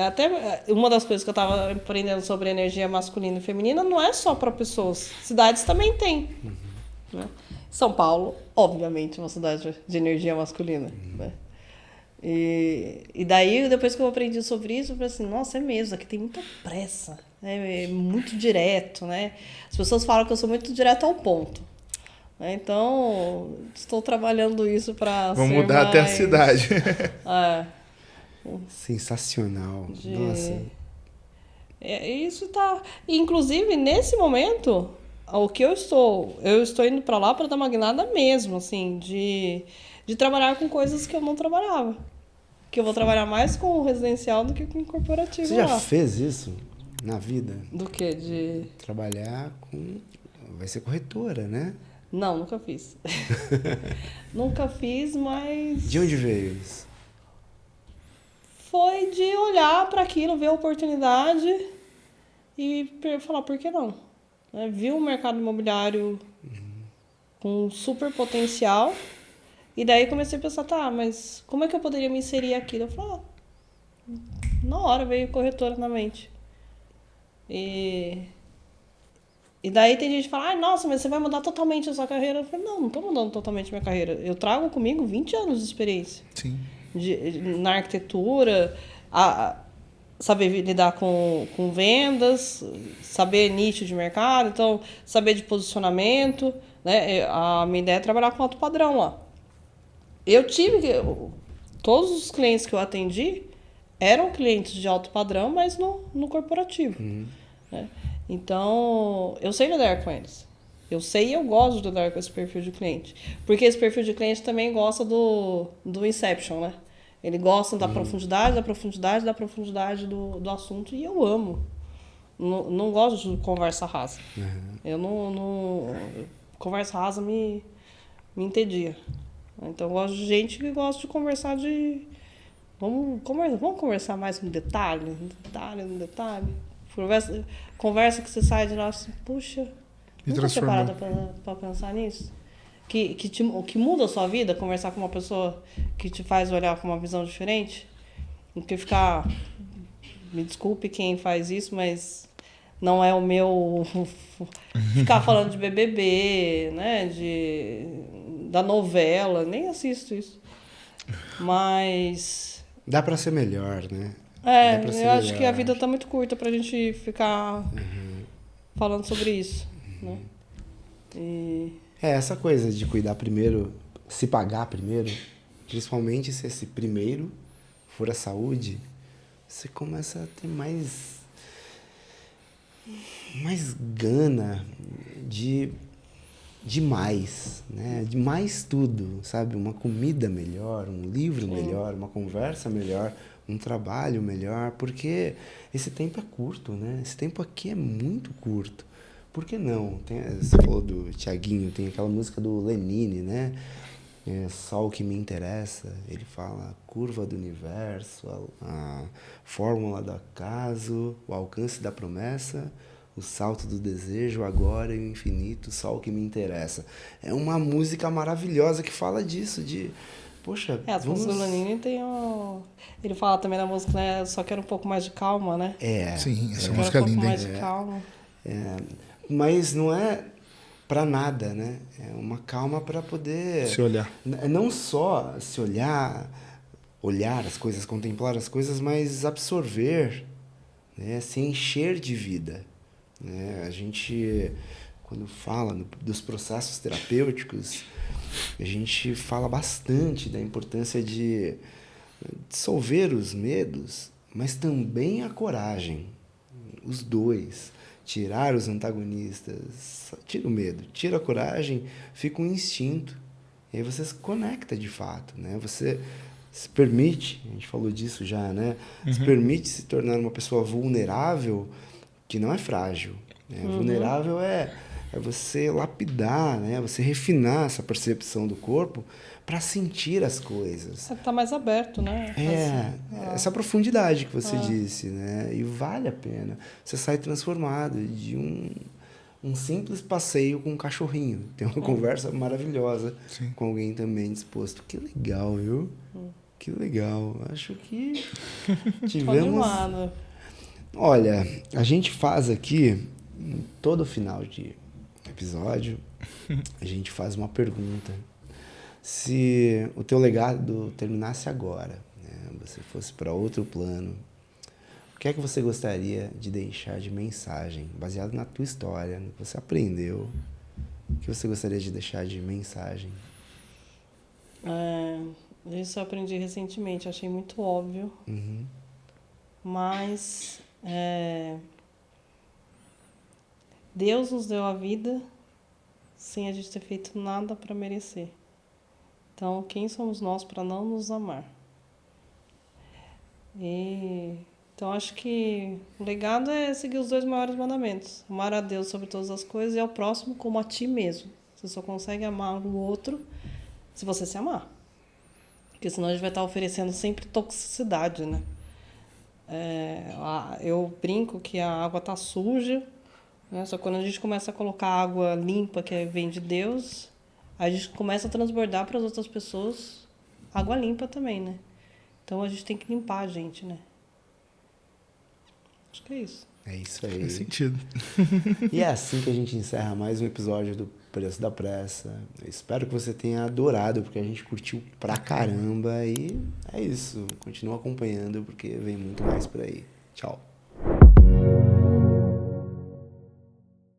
Speaker 2: Até uma das coisas que eu tava aprendendo sobre energia masculina e feminina não é só para pessoas. Cidades também tem. Né? São Paulo, obviamente, é uma cidade de energia masculina, né? E daí, depois que eu aprendi sobre isso, eu falei assim, nossa, é mesmo, aqui tem muita pressa, né? É muito direto, né? As pessoas falam que eu sou muito direto ao ponto. Né? Então, estou trabalhando isso para
Speaker 3: Vamos mudar até a cidade.
Speaker 1: Sensacional. Nossa.
Speaker 2: Isso tá... Inclusive, nesse momento, o que eu estou indo para lá para dar uma guinada mesmo, assim, de trabalhar com coisas que eu não trabalhava. Que eu vou trabalhar mais com o residencial do que com o corporativo.
Speaker 1: Você já fez isso na vida?
Speaker 2: Do que? De...
Speaker 1: Trabalhar com... Vai ser corretora, né?
Speaker 2: Não, nunca fiz. Nunca fiz, mas...
Speaker 1: De onde veio isso?
Speaker 2: Foi de olhar para aquilo, ver a oportunidade e falar, por que não? Né? Vi o mercado imobiliário com super potencial. E daí comecei a pensar, tá, mas como é que eu poderia me inserir aqui? Eu falei, na hora veio corretora na mente. E daí tem gente que fala, nossa, mas você vai mudar totalmente a sua carreira. Eu falei, não tô mudando totalmente a minha carreira. Eu trago comigo 20 anos de experiência.
Speaker 3: Sim.
Speaker 2: Na arquitetura, saber lidar com vendas, saber nicho de mercado, então saber de posicionamento, né? A minha ideia é trabalhar com alto padrão lá. Todos os clientes que eu atendi eram clientes de alto padrão, mas no corporativo. Né? Então, eu sei lidar com eles. Eu sei e eu gosto de lidar com esse perfil de cliente. Porque esse perfil de cliente também gosta do Inception, né? Ele gosta da profundidade, da profundidade, da profundidade do assunto, e eu amo. Não gosto de conversa rasa. Eu não... Conversa rasa me entedia. Então eu gosto de gente que gosta de conversar de... Vamos conversar mais no detalhe, no detalhe. Conversa que você sai de lá assim, puxa, nunca tinha parado pra pensar nisso. Que muda a sua vida, conversar com uma pessoa que te faz olhar com uma visão diferente. Do que ficar... Me desculpe quem faz isso, mas não é o meu... Ficar falando de BBB, né? Da novela, nem assisto isso. Mas...
Speaker 1: Dá pra ser melhor, né?
Speaker 2: Eu acho que a vida tá muito curta pra gente ficar falando sobre isso, né?
Speaker 1: Essa coisa de cuidar primeiro, se pagar primeiro, principalmente se esse primeiro for a saúde, você começa a ter mais gana de mais, né? De mais tudo, sabe? Uma comida melhor, um livro melhor, uma conversa melhor, um trabalho melhor, porque esse tempo é curto, né? Esse tempo aqui é muito curto. Por que não? Você falou do Thiaguinho, tem aquela música do Lenine, né? Só o que me interessa. Ele fala a curva do universo, a fórmula do acaso, o alcance da promessa, o salto do desejo, agora e o infinito, só o que me interessa. É uma música maravilhosa que fala disso, de... Poxa,
Speaker 2: as músicas do Lenine tem Ele fala também na música, né? Eu só quero um pouco mais de calma, né?
Speaker 3: Sim, essa música é linda.
Speaker 2: Um pouco mais de calma.
Speaker 1: Mas não é para nada, né? É uma calma para poder...
Speaker 3: Se olhar.
Speaker 1: Não só se olhar as coisas, contemplar as coisas, mas absorver, né? Se encher de vida. A gente, quando fala dos processos terapêuticos, a gente fala bastante da importância de dissolver os medos, mas também a coragem. Os dois. Tirar os antagonistas. Tira o medo, tira a coragem, fica um instinto. E aí você se conecta de fato, né? Você se permite, a gente falou disso já, né? Se permite se tornar uma pessoa vulnerável, que não é frágil. Né? Vulnerável é você lapidar, né? Você refinar essa percepção do corpo para sentir as coisas.
Speaker 2: Você tá mais aberto, né?
Speaker 1: Essa profundidade que você disse, né? E vale a pena. Você sai transformado de um simples passeio com um cachorrinho. Tem uma conversa maravilhosa com alguém também disposto. Que legal, viu? Que legal. Acho que tivemos... Olha, a gente faz aqui, em todo final de episódio, a gente faz uma pergunta. Se o teu legado terminasse agora, né, você fosse para outro plano, o que é que você gostaria de deixar de mensagem, baseado na tua história, no que você aprendeu? O que você gostaria de deixar de mensagem?
Speaker 2: Isso eu aprendi recentemente, achei muito óbvio. Mas Deus nos deu a vida sem a gente ter feito nada para merecer. Então, quem somos nós para não nos amar? Então, acho que o legado é seguir os 2 maiores mandamentos. Amar a Deus sobre todas as coisas e ao próximo como a ti mesmo. Você só consegue amar o outro se você se amar. Porque senão a gente vai estar oferecendo sempre toxicidade, né? Eu brinco que a água está suja, né? Só que quando a gente começa a colocar água limpa, que vem de Deus, a gente começa a transbordar para as outras pessoas água limpa também, né? Então a gente tem que limpar a gente, né? Acho que é isso.
Speaker 1: É isso aí.
Speaker 3: Faz sentido.
Speaker 1: E é assim que a gente encerra mais um episódio do Preço da Pressa. Eu espero que você tenha adorado, porque a gente curtiu pra caramba. E é isso. Continua acompanhando, porque vem muito mais por aí. Tchau.